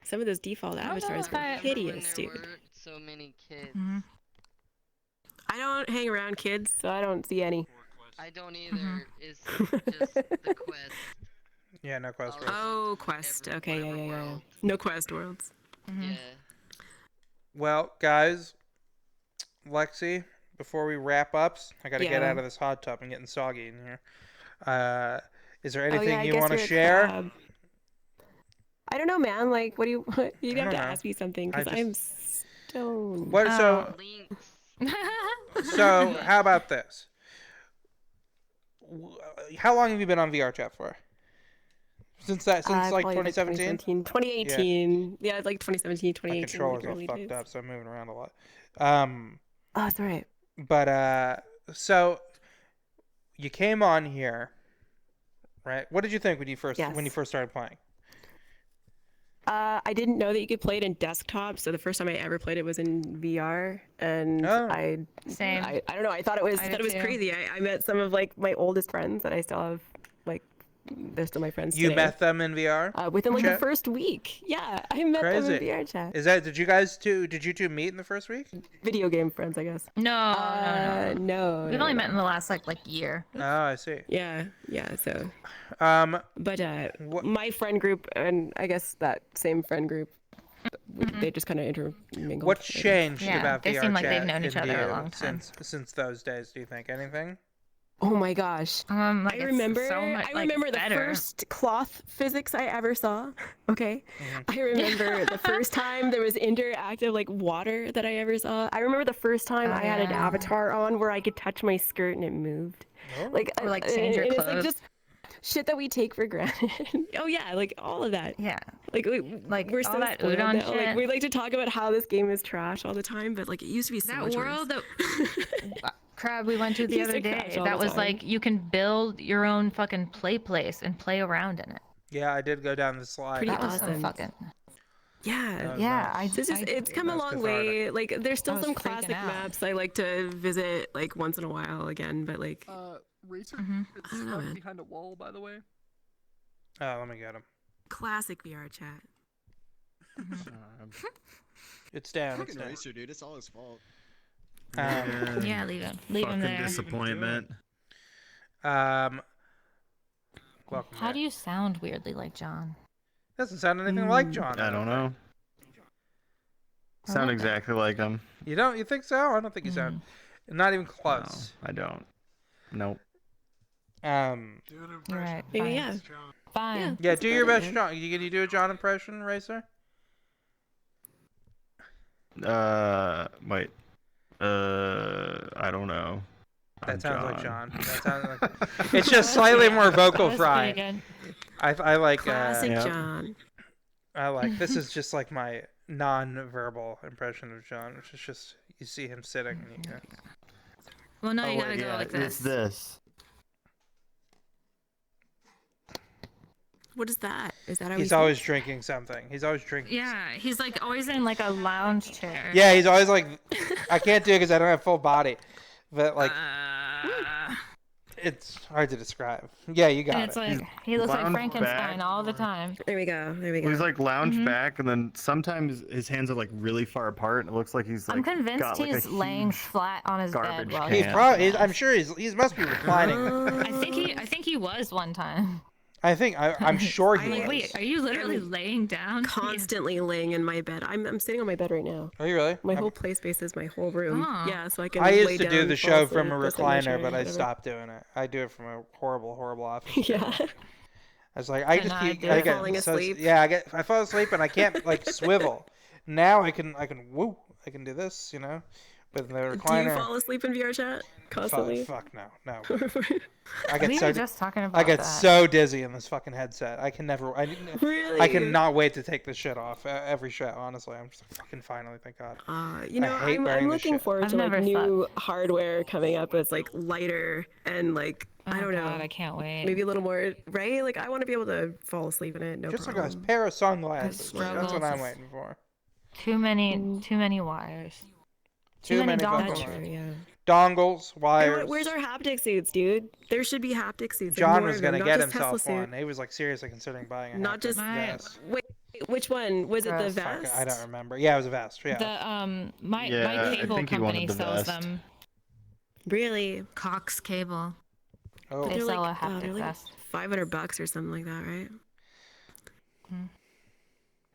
Some of those default avatars were hideous, dude. So many kids. I don't hang around kids, so I don't see any. I don't either. It's just the quest. Yeah, no quest. Oh, quest. Okay, yeah. No quest worlds. Yeah. Well, guys, Lexi, before we wrap up, I got to get Yeah. out of this hot tub. I'm getting soggy in here. Is there Oh, anything yeah, I you guess want to you're a share? crab. I don't know, man. Like, what do you? You'd I have to don't know. ask me something I because I'm stoned. What? So how about this? How long have you been on VR chat for? Since like Probably 2017? 2018. Yeah, it's like 2017, My 2018. controller's like all early fucked days. up, so I'm moving around a lot. Oh, that's all right. But so you came on here, right? What did you think when you first started playing? I didn't know that you could play it in desktop, so the first time I ever played it was in VR, and Same. I don't know. I thought it was I did too. crazy. I met some of like my oldest friends that I still have, like they're still my friends. You today. met them in VR? Within like chat? the first week. Yeah, I met them in VR chat. Is that did you two meet in the first week? Video game friends, I guess. No. No. We've only met in the last like year. Oh, I see. Yeah. So. But my friend group and I guess that same friend group, they just kind of intermingled. What's changed Yeah, about they VR seem like chat they've known each in other a you long time. since those days? Do you think anything? Oh my gosh. Like I remember so much, I remember the better. first cloth physics I ever saw. Okay. I remember the first time there was interactive like water that I ever saw. I remember the first time I had an avatar on where I could touch my skirt and it moved. Like Or, like, change your and it's clothes. like just shit that we take for granted. Oh yeah, like all of that. Yeah. Like we're so all that spoiled udon now. Like shit. we like to talk about how this game is trash all the time, but like it used to be so That much world worse. that Crab we went to the Used other to crash day. all That the was time. like you can build your own fucking play place and play around in it. Yeah, I did go down the slide. Pretty That was so awesome. fucking. Yeah, was Yeah, nice. it's come a That's long cathartic. way. Like there's I still was some freaking classic out. maps I like to visit like once in a while again, but like Racer, it's I don't know, stuck man. behind a wall, by the way. Oh, let me get him. classic VR chat. It's down. It's Fucking down. Racer, dude. It's all his fault. Yeah, leave him. Leave him Fucking there. disappointment. Welcome How back. do you sound weirdly like John? Doesn't sound anything like John. I don't know. Sound exactly like him. You don't? You think so? I don't think you sound. Not even close. No, I don't. Nope. You're right. Maybe fine. yeah. Fine. Yeah, do your better, best, man. John. Can you do a John impression, Racer? Wait. I don't know. That sounds like John. That sounds like. It's just slightly more vocal That's fry. pretty good. I like. Classic John. I like. This is just like my non-verbal impression of John, which is just you see him sitting. And you go, Well, now you Oh, gotta go like it's this. this. What is that? Is that how he's always drinking something. He's always drinking. Yeah, he's like always in like a lounge chair. Yeah, he's always like, I can't do it because I don't have full body, but like, it's hard to describe. Yeah, you got And it. it's like he looks like lounge Frankenstein back. all the time. There we go. There we go. He's like lounge back, and then sometimes his hands are like really far apart, and it looks like he's like. I'm convinced got, like, he's a laying huge flat on his bed garbage while can. He's probably. I'm sure he must be reclining. I think he was one time. I'm sure he was. Wait, are you literally laying down? Constantly laying in my bed. I'm sitting on my bed right now. Are you really? My whole play space is my whole room. Oh. Yeah, so I can. I lay used to do down, the fall show asleep, from a go sit in my recliner, chair, but I whatever. stopped doing it. I do it from a horrible office. Yeah. I was like, I just keep I get falling so, asleep. yeah, I fall asleep and I can't like swivel. Now I can do this, you know. But the recliner. Do you fall asleep in VR chat constantly? Fuck no. I get just talking about I get that. so dizzy in this fucking headset. I can never. Really? I cannot wait to take this shit off every show. Honestly, I'm just fucking finally. Thank God. You know, I hate wearing I'm this looking shit. forward I've to like never new hardware coming up. It's like lighter and like I don't know. God, I can't wait. Maybe a little more right. Like I want to be able to fall asleep in it. No Just problem. like a pair of sunglasses. Like, that's what struggle I'm to- waiting for. Too many wires. Too many dongles. dongles. Yeah. Dongles, And wires. where's our haptic suits, dude? There should be haptic suits. like, John more was of them, gonna not get just himself Tesla one. suit. He was like seriously considering buying a Not haptic just vest. Wait, which one was it? The Fuck, vest? I don't remember. Yeah, it was a vest. Yeah. My I cable think he wanted company the sells vest. them. Really? Cox Cable. Oh. They They're sell like, a haptic they're like vest. $500 or something like that, right? Hmm.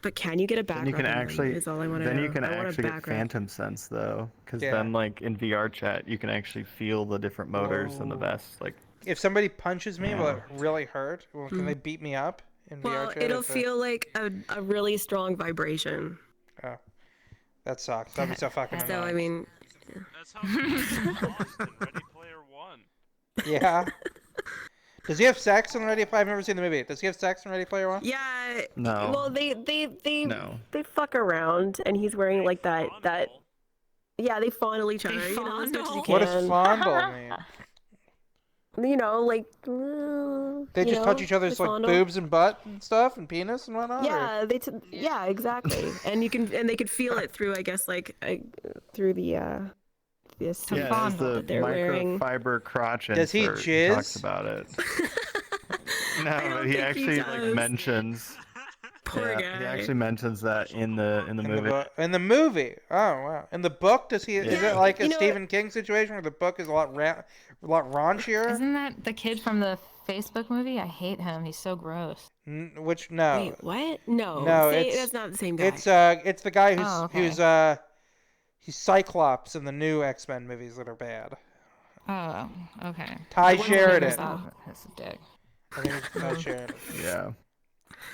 But can you get a back Then you can rub on them, actually, is all I want to then know. you can I want a actually get back rub. phantom sense though, because Yeah. then like in VR chat you can actually feel the different motors in the vest. Like If somebody punches me, will it really hurt? Well, can they beat me up in Well, VR chat? it'll if they- feel like a really strong vibration. Oh, that sucks. That'd be so fucking So annoying. I mean, That's how he was in Ready Player One. Yeah. Does he have sex in Ready? I've never seen the movie. Does he have sex in Ready Player One? yeah. No. Well, they No. they fuck around, and he's wearing like that. Yeah, they fondle each other. They You know, as much as you What does can. fondle mean? You know, like. They just touch each other's like boobs and butt and stuff and penis and whatnot. Yeah, yeah, exactly. And they could feel it through, I guess, like through the this Yeah, there's fondle the that they're wearing. microfiber crotch insert. Does he jizz? Talks about it. No, don't but he think he actually does. like mentions. Poor He guy. actually mentions that in the movie. In the movie. Oh wow. In the book, does he? Is it like a you know Stephen King situation where the book is a lot raunchier? Isn't that the kid from the Facebook movie? I hate him. He's so gross. No. Wait, what? No, No, that's not the same guy. It's the guy who's Oh, okay. he's Cyclops in the new X-Men movies that are bad. Oh, okay. Ty What's Sheridan. his name? Oh, that's a dick. I think it's Ty Sheridan. Yeah.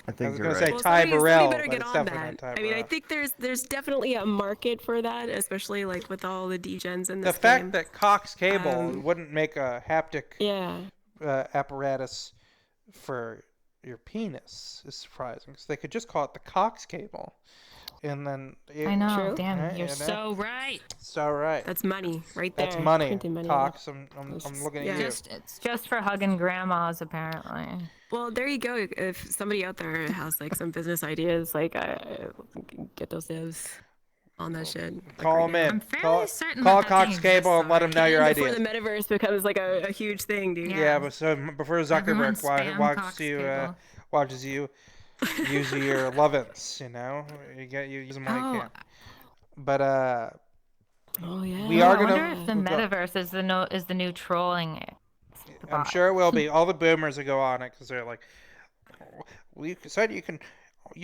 I I think was you're gonna right. say Well, Ty somebody Burrell, better but get it's on definitely that. not Ty I mean, I Burrell. think there's definitely a market for that, especially like with all the degens in The this fact game. that Cox Cable wouldn't make a haptic Yeah. apparatus for your penis is surprising, because they could just call it the Cox Cable, and then I know. True. Damn, Right, you're you know? so right. So right. That's money right there. That's money. Printed money. Cox. I'm looking at you. It's just for hugging grandmas, apparently. Well, there you go. If somebody out there has like some business ideas, like get those devs on that shit. like, Call right them now. in. I'm fairly Call, certain call that Cox thing Cable and let them know your Before ideas. the metaverse becomes like a huge thing, dude. Yeah, but so before Everyone Zuckerberg spam watches Cox you, Cable. watches you use your lovin's, you know, you use them while you Oh. can. But Oh yeah. we are I wonder gonna. if the metaverse is the new trolling. I'm sure it will be. All the boomers will go on it because they're like, "Well, you said you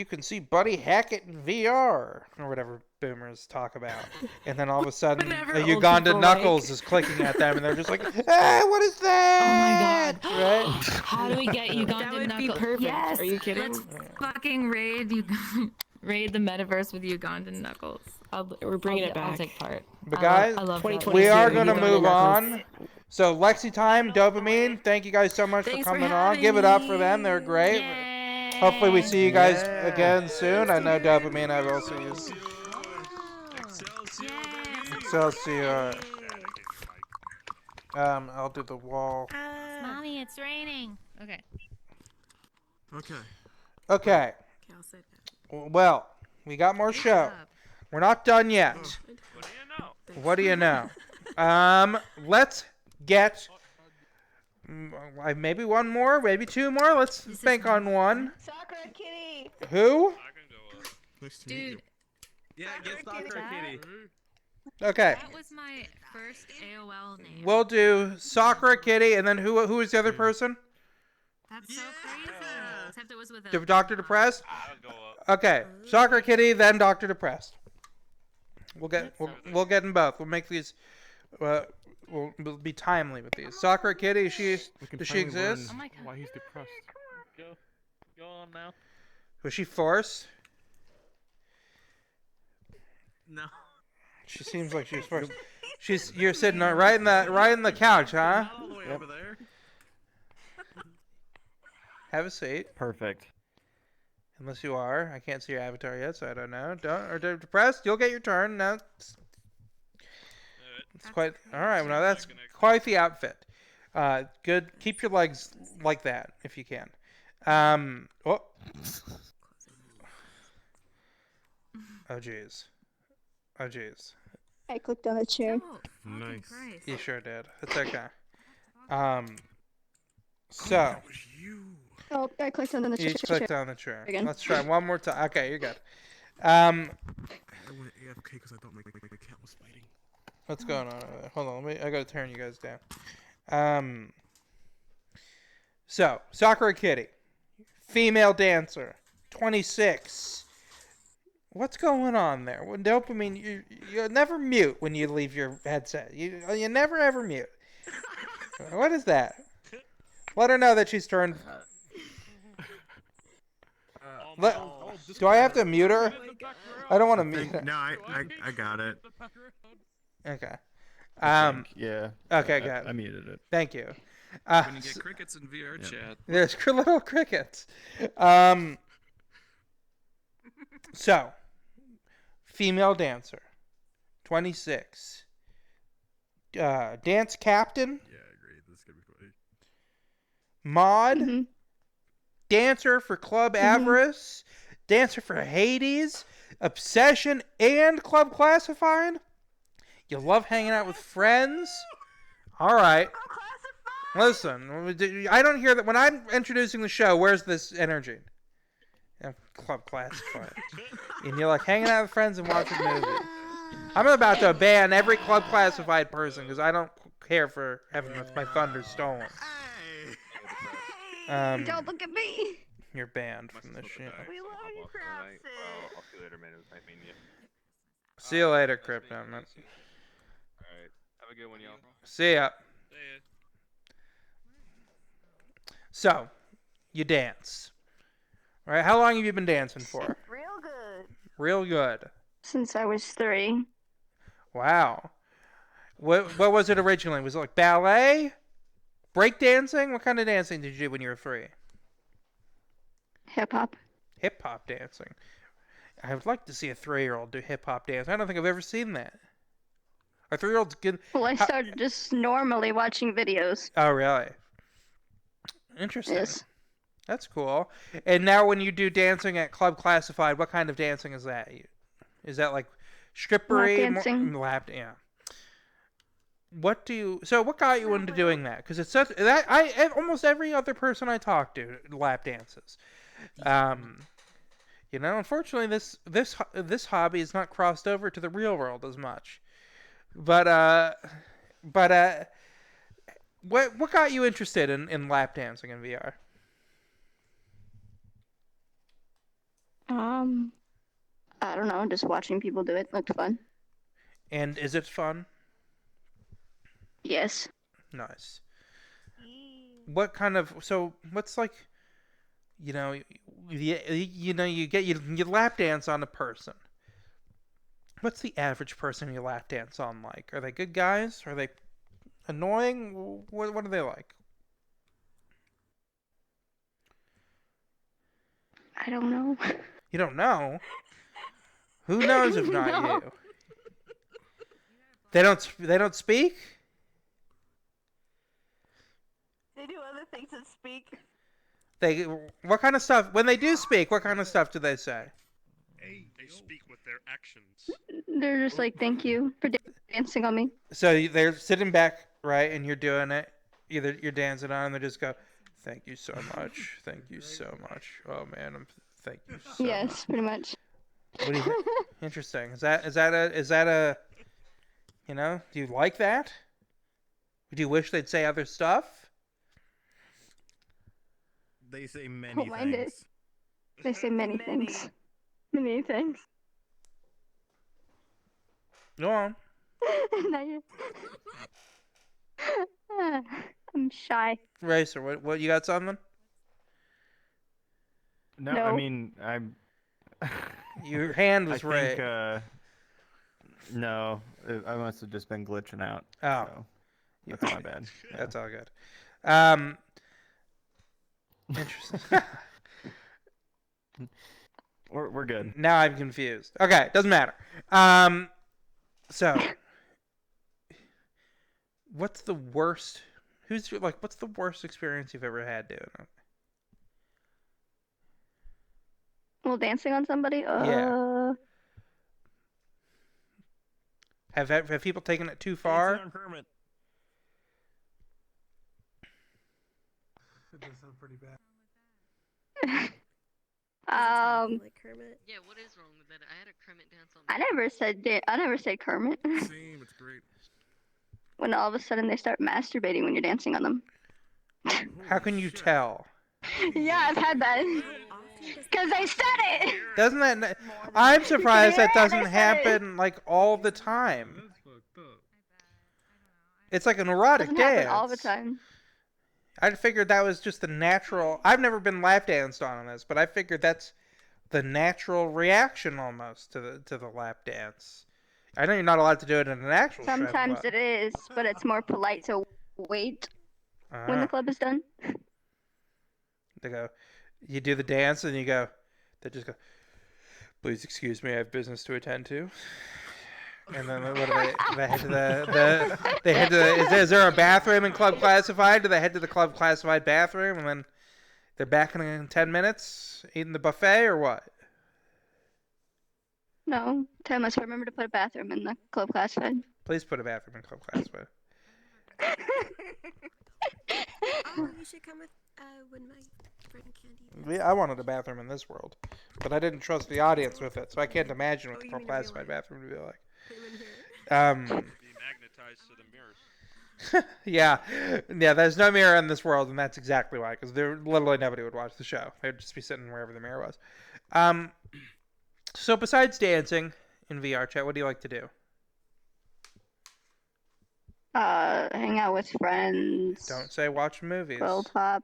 can see Buddy Hackett in VR," or whatever boomers talk about. And then all of a sudden, Whatever a old Uganda people Knuckles like. is clicking at them, and they're just like, "Hey, what is that?" Oh my Right? How do we get Ugandan That would be Knuckles? perfect. Yes. Are you kidding? Let's fucking raid the metaverse with Ugandan Knuckles. We're bringing it I'll back. take part. But guys, I love that. 2022, we are you gonna got move it. on. So Lexi Time, Dopamine, thank you guys so much Thanks for for coming on. having Give it up me. for them. They're great. Hopefully we see you guys again soon. I know Dopamine I've also used. Excelsior. I'll do the wall. Mommy, it's raining. Okay. Okay. Okay. Okay, I'll say that. Well, we got more show. We're not done yet. What do you know? Let's get maybe one more, maybe two more. Let's bank on one. Soccer kitty. Who? Dude, Yeah, get Soccer Kitty. Okay. that was my first AOL name. We'll do Sakura Kitty, and then who is the other person? That's so crazy. Except it was with Dr. Depressed? I'll go up. Okay. Soccer Kitty, then Dr. Depressed. We'll get them both. We'll make these. We'll be timely with these. Soccer Kitty, does she exist? Oh my God. Why he's depressed. Go on now. Was she forced? No. She seems like she was forced. You're sitting right in the couch, huh? All the way Yep. over there. Have a seat. Perfect. Unless you are. I can't see your avatar yet, so I don't know. Depressed? You'll get your turn. No. It's quite... Alright, well, now that's quite the outfit. Good. Keep your legs like that, if you can. Oh, jeez. Oh, jeez. I clicked on the chair. Nice. You sure did. It's okay. So... Oh, I clicked on the chair. You clicked on the chair. Again. Let's try one more time. Okay, you're good. I went AFK because I thought my cat was fighting. What's going on over there? Hold on, I gotta turn you guys down. So, Sakura Kitty. Female dancer. 26. What's going on there? Well, dopamine, you never mute when you leave your headset. You never ever mute. What is that? Let her know that she's turned... Do I have to mute her? I don't want to mute her. No, I got it. Okay. Yeah. Okay, got it. I muted it. Thank you. When you get crickets in VR chat. There's little crickets. So, female dancer, 26. Dance captain. Yeah, I agree. This is gonna be funny. Mod. Dancer for Club Avarice. Dancer for Hades. Obsession and Club Classified. You love hanging out with friends. All right. Listen, I don't hear that when I'm introducing the show. Where's this energy? Club Classified. And you're like hanging out with friends and watching movies. I'm about to ban every Club Classified person because I don't care for having my thunder stolen. Don't look at me. You're banned from this show. We love you, Crabston. I'll see you later, man. It was nice meeting you. See you later, Crypto. Alright. Have a good one, y'all. See ya. See ya. So, you dance. Right? How long have you been dancing for? Real good. Real good. Since I was 3. Wow. What was it originally? Was it like ballet? Break dancing? What kind of dancing did you do when you were 3? Hip hop. Hip hop dancing. I would like to see a 3-year-old do hip hop dance. I don't think I've ever seen that. Are 3-year-olds good? Well, I started just normally watching videos. Oh, really? Interesting. Yes. That's cool. And now when you do dancing at Club Classified, what kind of dancing is that? Is that like strippery? Lap dancing. Yeah. What got you into doing that? Because it's such almost every other person I talk to lap dances. Unfortunately, this hobby is not crossed over to the real world as much. But what got you interested in lap dancing in VR? I don't know, just watching people do it looked fun. And is it fun? Yes. Nice. What kind of what's like, you lap dance on a person. What's the average person you lap dance on like? Are they good guys? Are they annoying? What are they like? I don't know. You don't know? Who knows if not No. you? They don't speak? They do other things than speak. What kind of stuff? When they do speak, what kind of stuff do they say? They speak with their actions. They're just like, thank you for dancing on me. So they're sitting back, right, and you're doing it. Either you're dancing on, and they just go, "Thank you so much, thank you so much." Oh man, thank you so much. Yes, pretty much. What do you think? Interesting. Is that a do you like that? Would you wish they'd say other stuff? They say many mind it. things. They say many things. Many things. Go on. Now I'm shy. Racer, what you got something? No, No. I mean, I'm. Your hand was I raised. think, no, I must have just been glitching out. Oh. So that's my bad. Yeah. That's all good. Interesting. We're good. Now I'm confused. Okay, doesn't matter. So what's the worst? What's the worst experience you've ever had doing it? Well, dancing on somebody? Yeah. Have people taken it too far? It does sound pretty bad. Like Kermit. Yeah, what is wrong with it? I had a Kermit dance on. I never said Kermit. Same, it's great. When all of a sudden they start masturbating when you're dancing on them. How can you tell? Yeah, I've had that. Because I said it. Doesn't that? I'm surprised that Yeah, doesn't I said happen like all the time. It's like an erotic Doesn't dance. happen all the time. I figured that was just the natural. I've never been lap danced on this, but I figured that's the natural reaction almost to the lap dance. I know you're not allowed to do it in an actual show. Sometimes it is, but it's more polite to wait when the club is done. They go, you do the dance, and you go, they just go, please excuse me, I have business to attend to. And then what do they head to they head to is there a bathroom in Club Classified? Do they head to the Club Classified bathroom and then they're back in 10 minutes eating the buffet or what? No, Tim must remember to put a bathroom in the Club Classified. Please put a bathroom in Club Classified. Oh, you should come with when my friend Candy. Yeah, I wanted a bathroom in this world, but I didn't trust the audience with it, so I can't imagine what the Club Classified bathroom would be like. Be magnetized to the mirrors. Yeah, there's no mirror in this world, and that's exactly why, because there literally nobody would watch the show. They'd just be sitting wherever the mirror was. So besides dancing in VR chat, what do you like to do? Hang out with friends. Don't say watch movies. Quill Pop.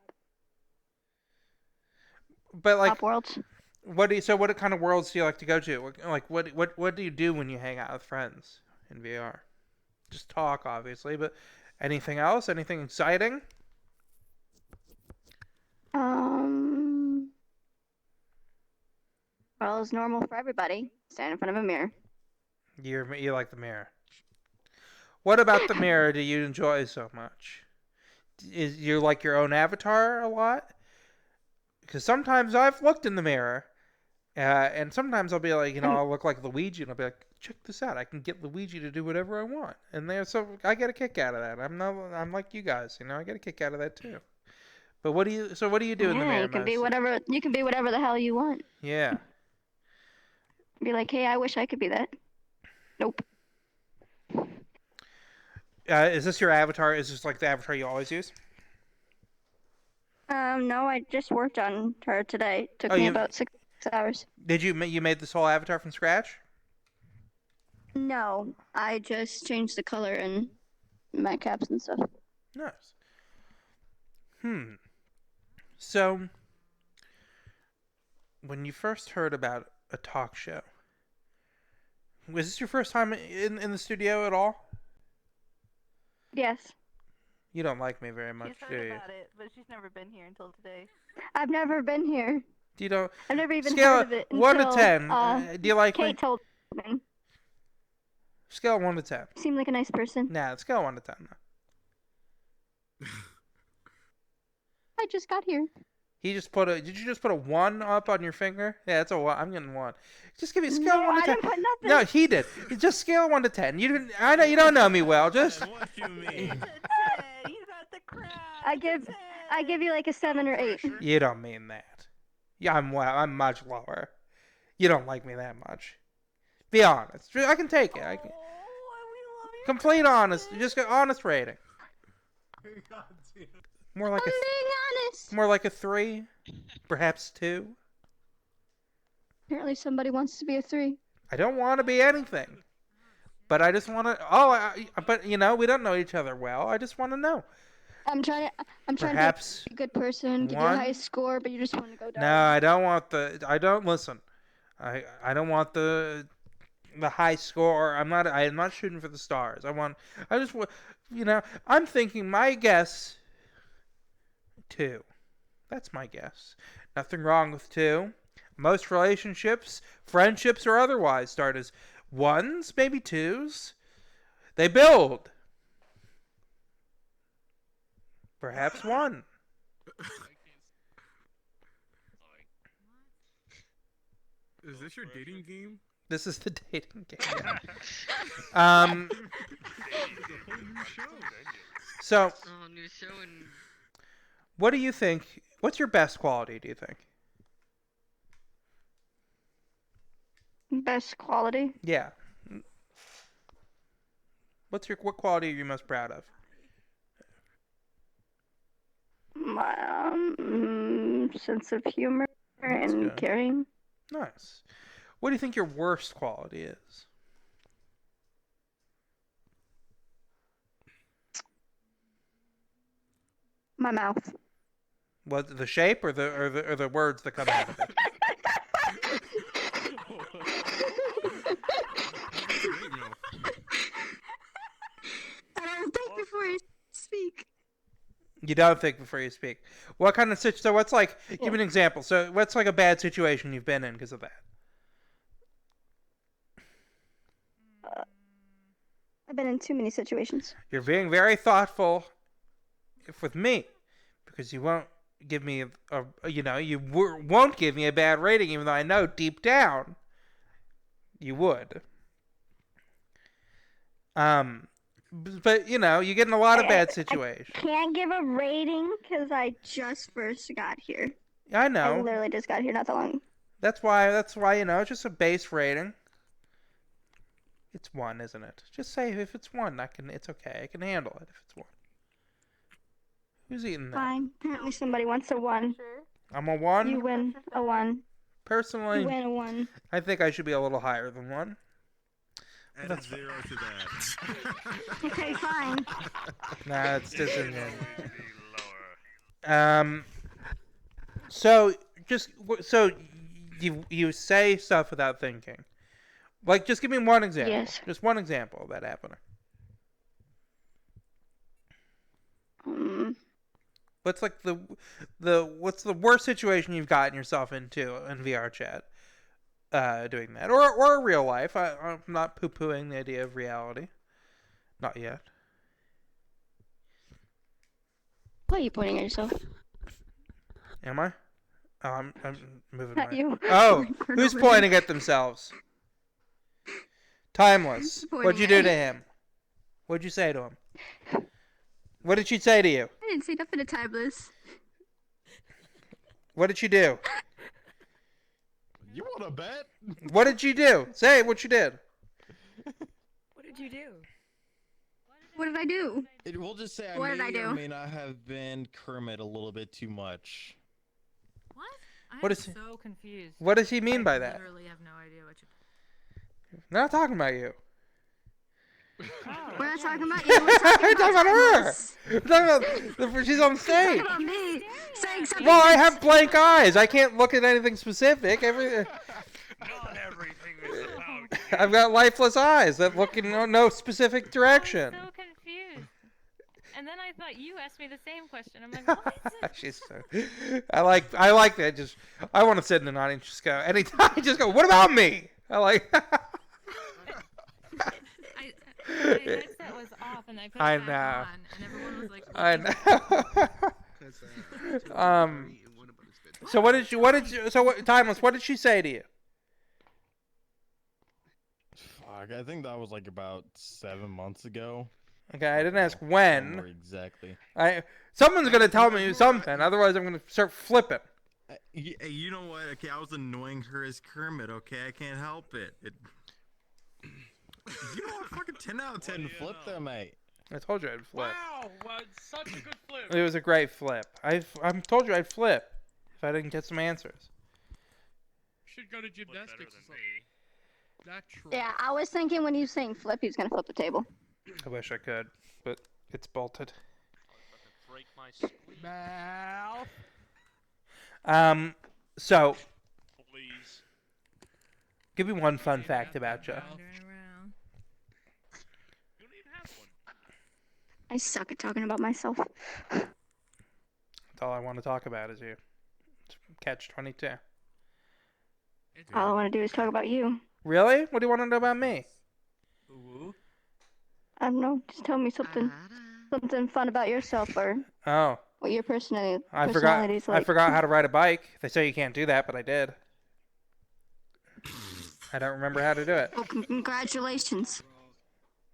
But like, Pop Worlds. what kind of worlds do you like to go to? What do you do when you hang out with friends in VR? Just talk, obviously, but anything else? Anything exciting? Well, it's normal for everybody. Stand in front of a mirror. You like the mirror. What about the mirror do you enjoy so much? Is you like your own avatar a lot? Because sometimes I've looked in the mirror, and sometimes I'll be like, I'll look like Luigi, and I'll be like, check this out, I can get Luigi to do whatever I want, and I get a kick out of that. I'm like you guys, I get a kick out of that too. But what do you do in the mirror? You can be whatever. You can be whatever the hell you want. Yeah. Be like, hey, I wish I could be that. Nope. Is this your avatar? Is this like the avatar you always use? No, I just worked on her today. Took me about 6 hours. Did you made this whole avatar from scratch? No, I just changed the color and my caps and stuff. Nice. So, when you first heard about a talk show, was this your first time in the studio at all? Yes. You don't like me very much, do you? About it, but she's never been here until today. I've never been here. You don't. I've never even Scale heard of it. 1 to until, 10. Do you like me? Kate told me. Scale 1 to 10. You seem like a nice person. Nah, scale 1 to 10. I just got here. Did you just put a 1 up on your finger? Yeah, it's a 1. I'm getting 1. Just give me a scale 1 to 10. I didn't put nothing. No, he did. Just scale 1 to 10. I know you don't know me well. Just. What you mean? I give you like a 7 or 8. You don't mean that. Yeah, I'm much lower. You don't like me that much. Be honest. I can take it. Complete honest. Just get honest rating. More like I'm being honest. More like a 3. Perhaps 2. Apparently somebody wants to be a 3. I don't want to be anything. But I just want to... but, we don't know each other well. I just want to know. I'm trying to Perhaps be a good person, give you a high score, but you just want to go down. No, I don't want listen. I don't want the high score. I'm not shooting for the stars. I'm thinking my guess 2. That's my guess. Nothing wrong with 2. Most relationships, friendships or otherwise, start as 1s, maybe 2s. They build. Perhaps 1. Is this your dating game? This is the dating game. Yeah. So, new show and... what do you think? What's your best quality, do you think? Best quality? Yeah. What quality are you most proud of? My sense of humor and caring. Nice. What do you think your worst quality is? My mouth. What, the shape or the words that come out of it? I don't think before I speak. You don't think before you speak. What kind of so what's like? Give me an example. So what's like a bad situation you've been in because of that? I've been in too many situations. You're being very thoughtful with me because you won't give me won't give me a bad rating, even though I know deep down you would. But you get in a lot of bad situations. I can't give a rating because I just first got here. I know. I literally just got here not that long. That's why it's just a base rating. It's 1, isn't it? Just say if it's 1, it's okay. I can handle it if it's 1. Who's eating that? Fine. Apparently somebody wants a 1. I'm a 1? You win a 1. Personally, you win a 1. I think I should be a little higher than 1. Add a 0 to that. Okay, fine. Nah, it's disingenuous. So you say stuff without thinking. Like, just give me one example. Yes. Just one example of that happening. What's like what's the worst situation you've gotten yourself into in VR chat? Doing that, or real life. I'm not poo-pooing the idea of reality. Not yet. Why are you pointing at yourself? Am I? Oh, I'm moving. Not you. Oh, who's pointing at themselves? Timeless. What'd you do to him? What'd you say to him? What did she say to you? I didn't say nothing to Timeless. What did she do? You want to bet? What did you do? Say what you did. What did you do? What did I do? We'll just say What did I do? I may not have been Kermit a little bit too much. What? What I'm is he- so confused. What does he mean by that? I literally have no idea what you... We're not talking about you. We're not talking about you. We're talking about her. We're talking about she's on stage. about me. Saying something. Well, I have blank eyes. I can't look at anything specific. Not everything is about I've got lifeless eyes that look in no specific direction. I'm so confused. And then I thought you asked me the same question. I'm like, what is it? She's so. I like that. Just I want to sit in an audience. Just go anytime. Just go. What about me? I like. My headset was off and I put it back on, and everyone was like, I know. So Timeless, what did she say to you? Fuck, I think that was like about 7 months ago. Okay, I didn't ask when. Somewhere exactly. Someone's gonna tell me something, otherwise I'm gonna start flipping. You know what? Okay, I was annoying her as Kermit. Okay, I can't help it. You know what? Fucking 10 out of 10 flip them, mate. I told you I'd flip. Wow, such a good flip. It was a great flip. I told you I'd flip. if I didn't get some answers. Should go to gymnastics or something. Natural. Yeah, I was thinking when he was saying flip, he was gonna flip the table. I wish I could, but it's bolted. Break my mouth. So, Please. give me one fun fact about you. I suck at talking about myself. That's all I want to talk about is you. Catch 22. All I want to do is talk about you. Really? What do you want to know about me? I don't know. Just tell me something fun about yourself or what your personality is like. I forgot how to ride a bike. They say you can't do that, but I did. I don't remember how to do it. Well, congratulations.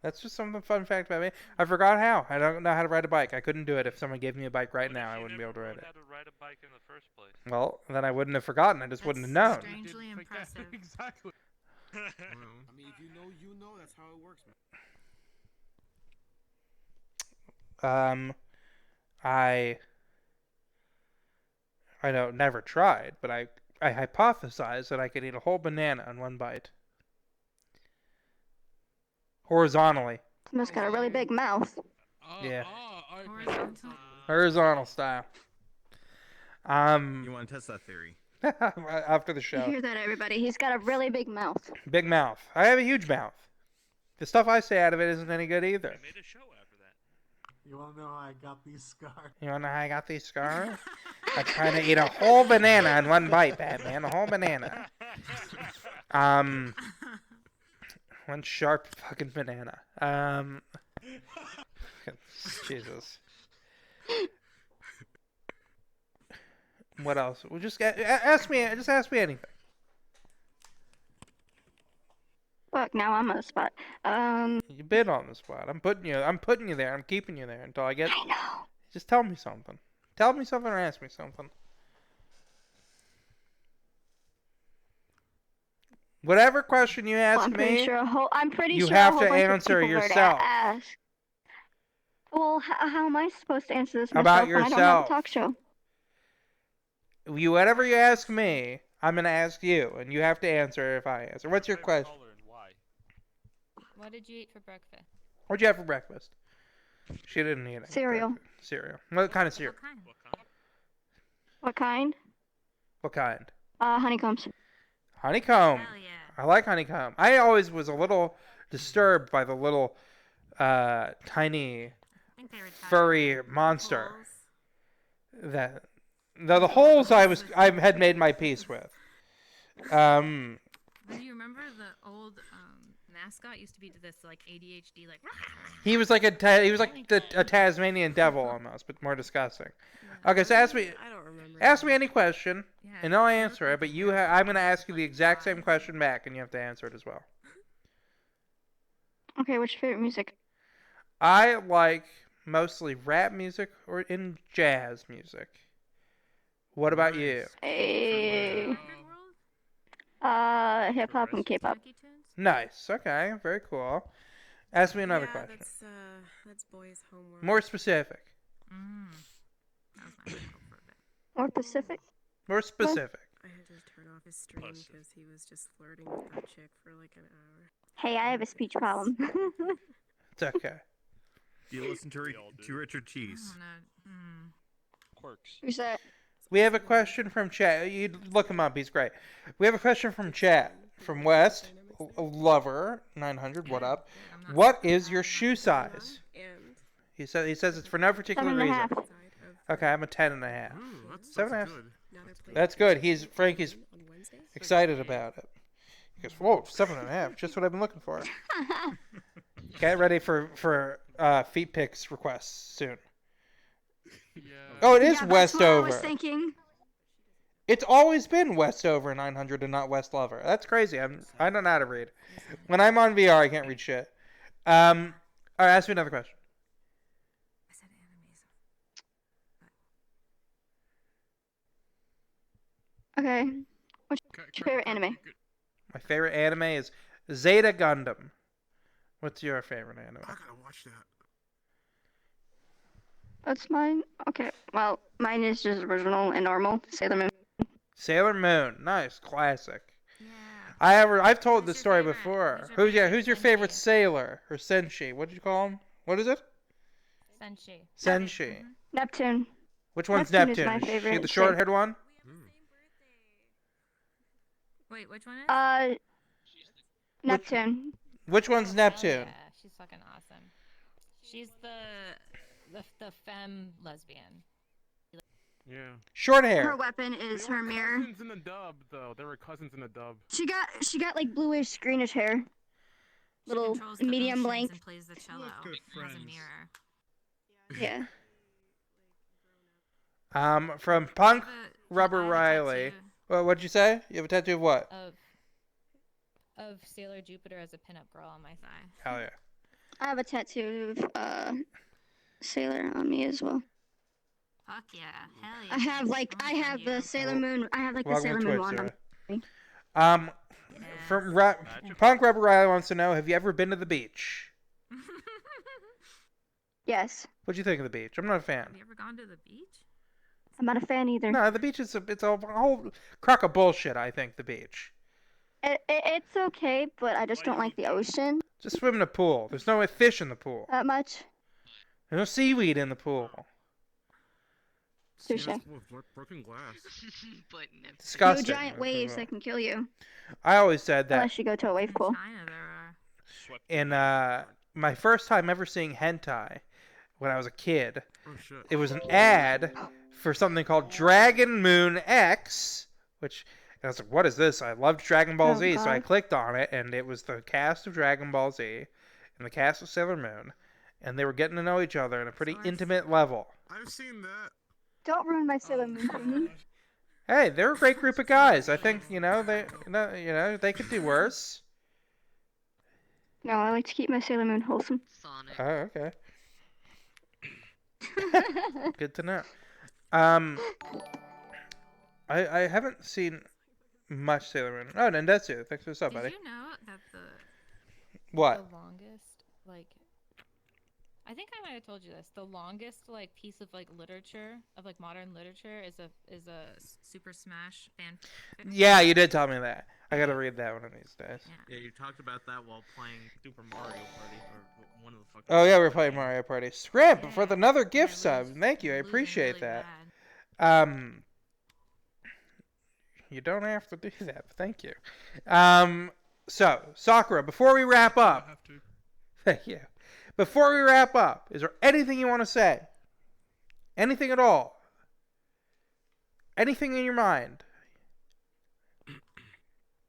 That's just something fun fact about me. I forgot how. I don't know how to ride a bike. I couldn't do it. If someone gave me a bike right now, I wouldn't be able to ride it. How to ride a bike in the first place. Well, then I wouldn't have forgotten. I just wouldn't have known. Strangely impressive. Exactly. I mean, if you know, that's how it works, man. I know, never tried, but I hypothesized that I could eat a whole banana in one bite. Horizontally. Someone's got a really big mouth. Yeah. Horizontal. Horizontal style. You want to test that theory? After the You show. hear that, everybody? He's got a really big mouth. Big mouth. I have a huge mouth. The stuff I say out of it isn't any good either. I made a show after that. You want to know how I got these scars? You wanna know how I got these scars? I'm trying to eat a whole banana in one bite, Batman. A whole banana. One sharp fucking banana. Jesus. What else? Well, just ask me anything. Fuck, now I'm on the spot. You've been on the spot. I'm putting you there. I'm keeping you there until I get. I know. Just tell me something. Tell me something or ask me something. Whatever question you ask I'm pretty me, sure I'm pretty you sure have a whole to bunch of answer people were to yourself. ask. Well, how am I supposed to answer this About myself when I don't have yourself. a talk show? Whatever you ask me, I'm gonna ask you, and you have to answer if I answer. What's your question? What did you eat for breakfast? What'd you have for breakfast? She didn't eat it. Cereal. Cereal. What kind of cereal? What kind? What kind? Honeycombs. Honeycomb. Hell yeah. I like honeycomb. I always was a little disturbed by the little, tiny, I think they were furry monster. That the holes I had made my peace with. Do you remember the old mascot used to be this like ADHD like? He was like a Tasmanian devil almost, but more disgusting. Okay, so ask me any question, and I'll answer it. But I'm gonna ask you the exact same question back, and you have to answer it as well. Okay, what's your favorite music? I like mostly rap music or in jazz music. What about you? Hip hop and K-pop. Nice. Okay, very cool. Ask me another question. That's boys' homework. More specific. More specific? More specific. I had to turn off his stream because he was just flirting with that chick for like an hour. Hey, I have a speech problem. It's okay. Do you listen to Richard Cheese? Quirks. Who's that? We have a question from chat. You look him up. He's great. We have a question from chat from West Lover 900. What up? What is your shoe size? He says it's for no particular reason. 7.5. Okay, I'm a 10.5. That's 7.5. good. That's good. Frankie's excited about it. He goes, whoa, 7.5. Just what I've been looking for. Get ready for feet pics requests soon. Yeah. Oh, it is Yeah, that's what I was Westover. thinking. It's always been Westover 900 and not West Lover. That's crazy. I don't know how to read. When I'm on VR, I can't read shit. All right, ask me another question. Okay. What's your favorite anime? My favorite anime is Zeta Gundam. What's your favorite anime? I gotta watch that. That's mine. Okay. Well, mine is just original and normal. Sailor Moon. Sailor Moon. Nice. Classic. I've told this story before. Who's your favorite sailor or senshi? What did you call him? What is it? Senshi. Neptune. Which one's Neptune Neptune? is my Is she favorite the short-haired one? Wait, which one is? Neptune. Which one's Neptune? Yeah, she's fucking awesome. She's the femme lesbian. Yeah. Short hair. Her weapon is her mirror. Cousins in the dub, though. They were cousins in the dub. She got like bluish, greenish hair. Little medium length. And plays the cello. Has a mirror. Yeah. From Punk Rubber Riley. What'd you say? You have a tattoo of what? Of Sailor Jupiter as a pinup girl on my thigh. Hell yeah. I have a tattoo of Sailor on me as well. Fuck yeah. Hell yeah. I have the Sailor Moon. I have like the Sailor Moon wand on me. From Punk Rubber Riley wants to know, have you ever been to the beach? Yes. What'd you think of the beach? I'm not a fan. Have you ever gone to the beach? I'm not a fan either. No, the beach it's a whole crock of bullshit, I think, the beach. It's okay, but I just don't like the ocean. Just swim in a pool. There's no fish in the pool. That much. There's no seaweed in the pool. Touche. Broken glass. Disgusting. No giant waves that can kill you. I always said that. Unless you go to a wave pool. In my first time ever seeing hentai, when I was a kid, it was an ad for something called Dragon Moon X, which I was like, what is this? I loved Dragon Ball Z, so I clicked on it, and it was the cast of Dragon Ball Z and the cast of Sailor Moon, and they were getting to know each other in a pretty intimate level. I've seen that. Don't ruin my Sailor Moon for me. Hey, they're a great group of guys. I think they could do worse. No, I like to keep my Sailor Moon wholesome. Oh, okay. Good to know. I haven't seen much Sailor Moon. Oh, Nendetsu, thanks for the sub, buddy. Did you know that What? The longest, I think I might have told you this. The longest, piece of literature of modern literature is a Super Smash fan fiction. Yeah, you did tell me that. I gotta read that one of these days. Yeah, you talked about that while playing Super Mario Party or one of the fucking. Oh yeah, we're playing Mario Party. Scrimp for another gift sub. Thank you, I appreciate that. You don't have to do that, but thank you. So Sakura, before we wrap up, thank you. Before we wrap up, is there anything you want to say? Anything at all? Anything in your mind?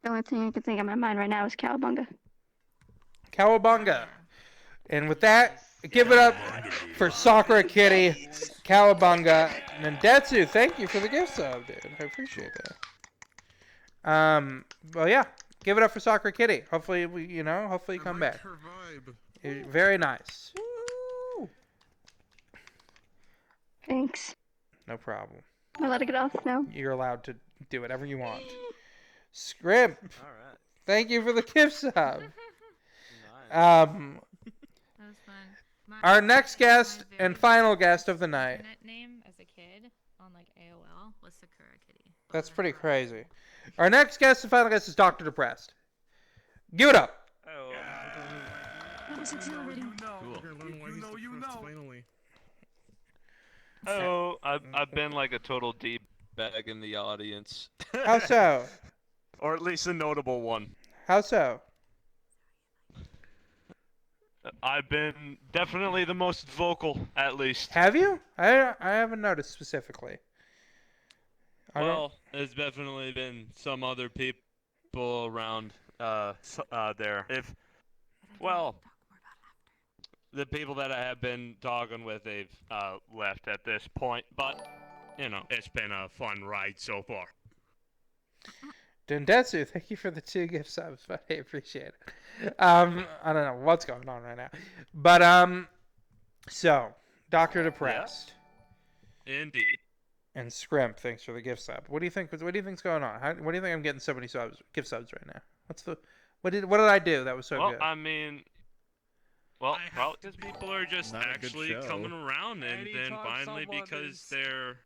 The only thing I can think of in my mind right now is Cowabunga. Cowabunga. And with that, give it up for Sakura Kitty, Cowabunga, Nendetsu. Thank you for the gift sub, dude. I appreciate that. Well, yeah. Give it up for Sakura Kitty. Hopefully, hopefully you come back. Very nice. Woo! Thanks. No problem. Am I allowed to get off now? You're allowed to do whatever you want. Scrimp. All right. Thank you for the gift sub. That was fun. Our next guest and final guest of the night. Internet name as a kid on AOL was Sakura Kitty. That's pretty crazy. Our next guest and final guest is Dr. Depressed. Give it up. Oh. That was exhilarating. Finally. Oh, I've been like a total deep bag in the audience. How so? Or at least a notable one. How so? I've been definitely the most vocal, at least. Have you? I haven't noticed specifically. Well, there's definitely been some other people around there. The people that I have been talking with, they've left at this point, but, it's been a fun ride so far. Dendetsu, thank you for the 2 gift subs, but I appreciate it. I don't know what's going on right now. But, so, Dr. Depressed. Yeah. Indeed. And Scrimp, thanks for the gift sub. What do you think's going on? What do you think I'm getting so many gift subs right now? What did I do that was so good? Probably because people are just actually coming around, and then finally because they're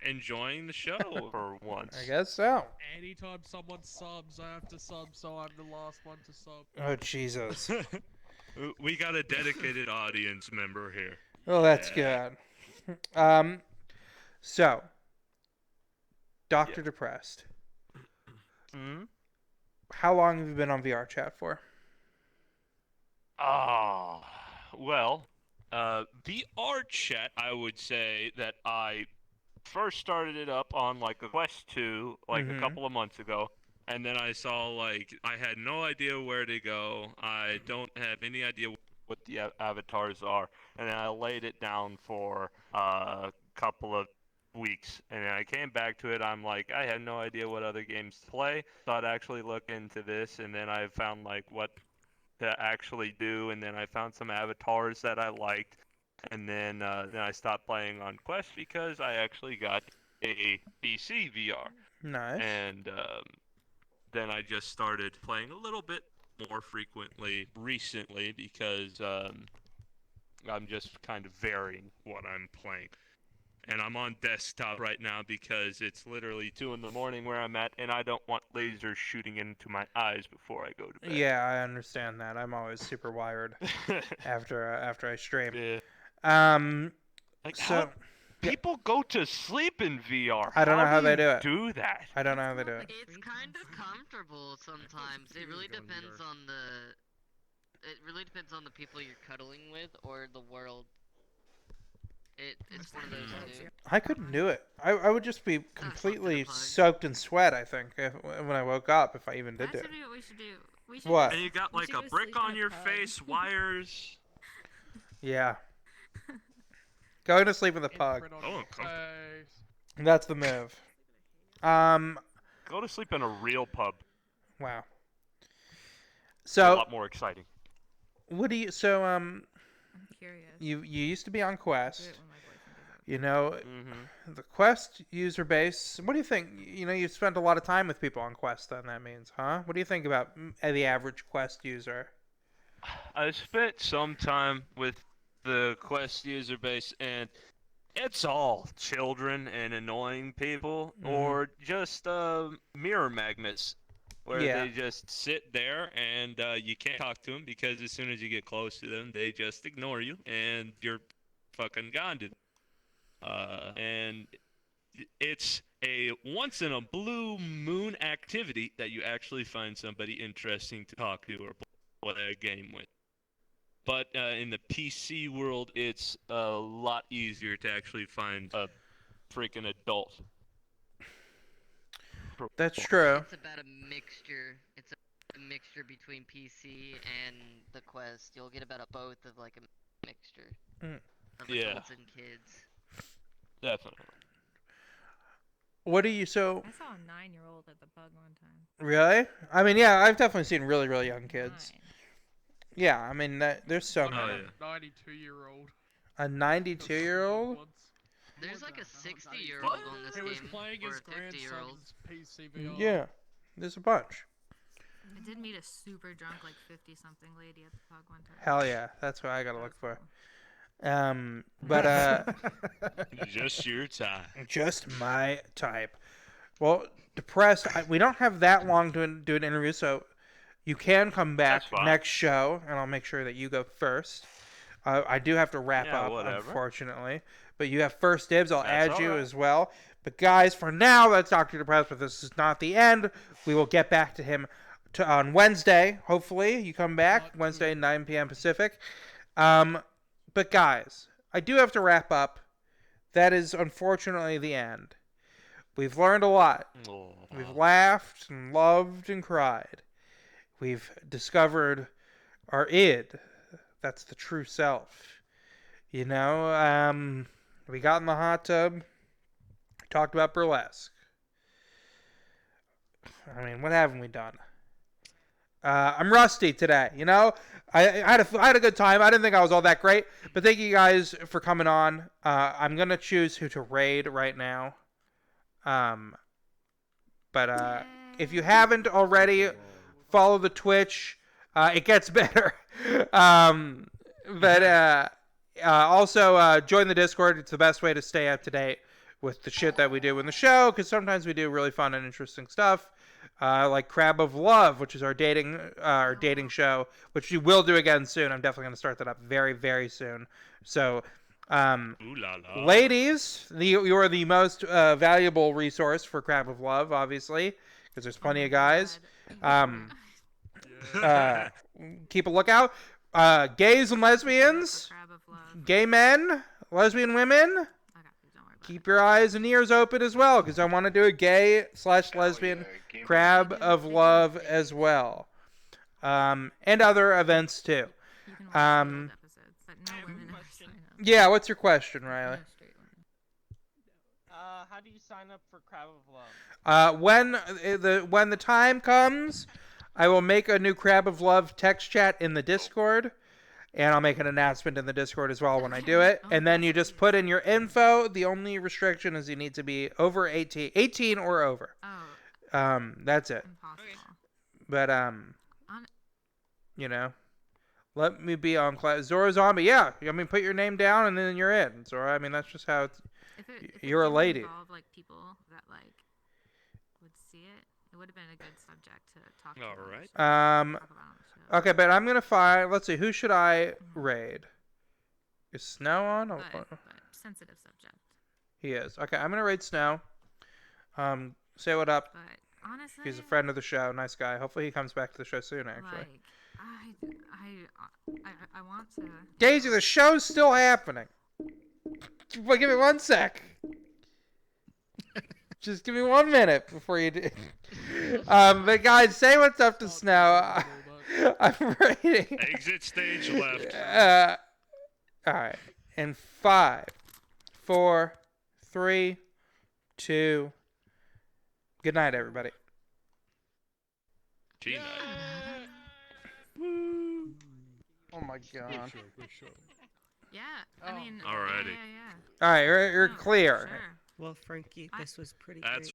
enjoying the show for once. I guess so. Anytime someone subs, I have to sub, so I'm the last one to sub. Oh, Jesus. We got a dedicated audience member here. Well, that's good. So, Dr. Depressed. How long have you been on VR chat for? Well, VR chat, I would say that I first started it up on like a Quest 2 like a couple of months ago. And then I saw like I had no idea where to go. I don't have any idea what the avatars are. And then I laid it down for a couple of weeks. And then I came back to it. I'm like, I had no idea what other games to play. So I'd actually look into this. And then I found like what to actually do. And then I found some avatars that I liked. And then I stopped playing on Quest because I actually got a PC VR. Nice. And then I just started playing a little bit more frequently recently because I'm just kind of varying what I'm playing. And I'm on desktop right now because it's literally 2 in the morning where I'm at, and I don't want lasers shooting into my eyes before I go to bed. Yeah, I understand that. I'm always super wired after I stream. Yeah. So how people go to sleep in VR. I don't know how they do you it. Do that. I don't know how they do it. It's kind of comfortable sometimes. It really depends on the people you're cuddling with or the world. It's one of those two. I couldn't do it. I would just be completely soaked in sweat, I think, when I woke up, if I even did it. What we should do. We should What? And you got like a brick on your face, wires. Yeah. Going to sleep in the pug. That's the move. Go to sleep in a real pub. Wow. A So lot more exciting. what do you? So I'm curious. you used to be on Quest. You know, the Quest user base. What do you think? You know, you spent a lot of time with people on Quest. Then that means, huh? What do you think about the average Quest user? I spent some time with the Quest user base, and it's all children and annoying people, or just mirror magnets, where they just sit there and you can't talk to them because as soon as you get close to them, they just ignore you and you're fucking gone to them. And it's a once in a blue moon activity that you actually find somebody interesting to talk to or play a game with. But in the PC world, it's a lot easier to actually find a freaking adult. That's true. It's about a mixture. It's a mixture between PC and the Quest. You'll get about both of like a mixture of adults and kids. Definitely. What do you so? I saw a 9-year-old at the pub one time. Really? I mean, yeah, I've definitely seen really, really young kids. 9. Yeah, I mean, there's so many. A 92-year-old. A 92-year-old? There's like a 60-year-old on this game. He was playing or his a 50-year-old. grandson's PC VR. Yeah, there's a bunch. I did meet a super drunk, like 50-something lady at the pub one time. Hell yeah, that's what I gotta look for. But just your type. Just my type. Well, Depressed, we don't have that long to do an interview, so you can come back next show, and I'll make sure that you go first. I do have to wrap up, unfortunately, but you have first dibs. I'll add you as well. But guys, for now, that's Dr. Depressed, but this is not the end. We will get back to him on Wednesday. Hopefully, you come back Wednesday, 9 p.m. Pacific. But guys, I do have to wrap up. That is unfortunately the end. We've learned a lot. We've laughed and loved and cried. We've discovered our id. That's the true self. You know, we got in the hot tub. Talked about burlesque. I mean, what haven't we done? I'm rusty today, you know? I had a good time. I didn't think I was all that great. But thank you guys for coming on. I'm going to choose who to raid right now. But if you haven't already, follow the Twitch. It gets better. Also, join the Discord. It's the best way to stay up to date with the shit that we do in the show, because sometimes we do really fun and interesting stuff, like Crab of Love, which is our dating show, which we will do again soon. I'm definitely going to start that up very, very soon. So, ladies, you are the most valuable resource for Crab of Love, obviously, because there's plenty of guys. Keep a lookout. Gays and lesbians, gay men, lesbian women. Keep your eyes and ears open as well, because I want to do a gay/lesbian Crab of Love as well, and other events too. Yeah, what's your question, Riley? How do you sign up for Crab of Love? When the time comes, I will make a new Crab of Love text chat in the Discord. And I'll make an announcement in the Discord as well when I do it. And then you just put in your info. The only restriction is you need to be over 18 or over. That's it. But, let me be on class. Zora Zombie, yeah. I mean, put your name down and then you're in. Zora, I mean, that's just how it's... You're a lady. Involve, like, people that, like, would see it. It would have been a good subject to talk about. All right. Talk about on the show. Okay, but I'm going to find... Let's see. Who should I raid? Is Snow on? But sensitive subject. He is. Okay, I'm going to raid Snow. Say what up. But honestly... He's a friend of the show. Nice guy. Hopefully he comes back to the show soon, actually. Like, I want to... Daisy, the show's still happening. Well, give me 1 sec. Just give me 1 minute before you do. But guys, say what's up to Snow. I'm raiding. Exit stage left. All right. In 5, 4, 3, 2. Good night, everybody. G-night. Oh my god. Yeah, I mean... Alrighty. Yeah. All right, you're clear. Sure. Well, Frankie, this was pretty That's great.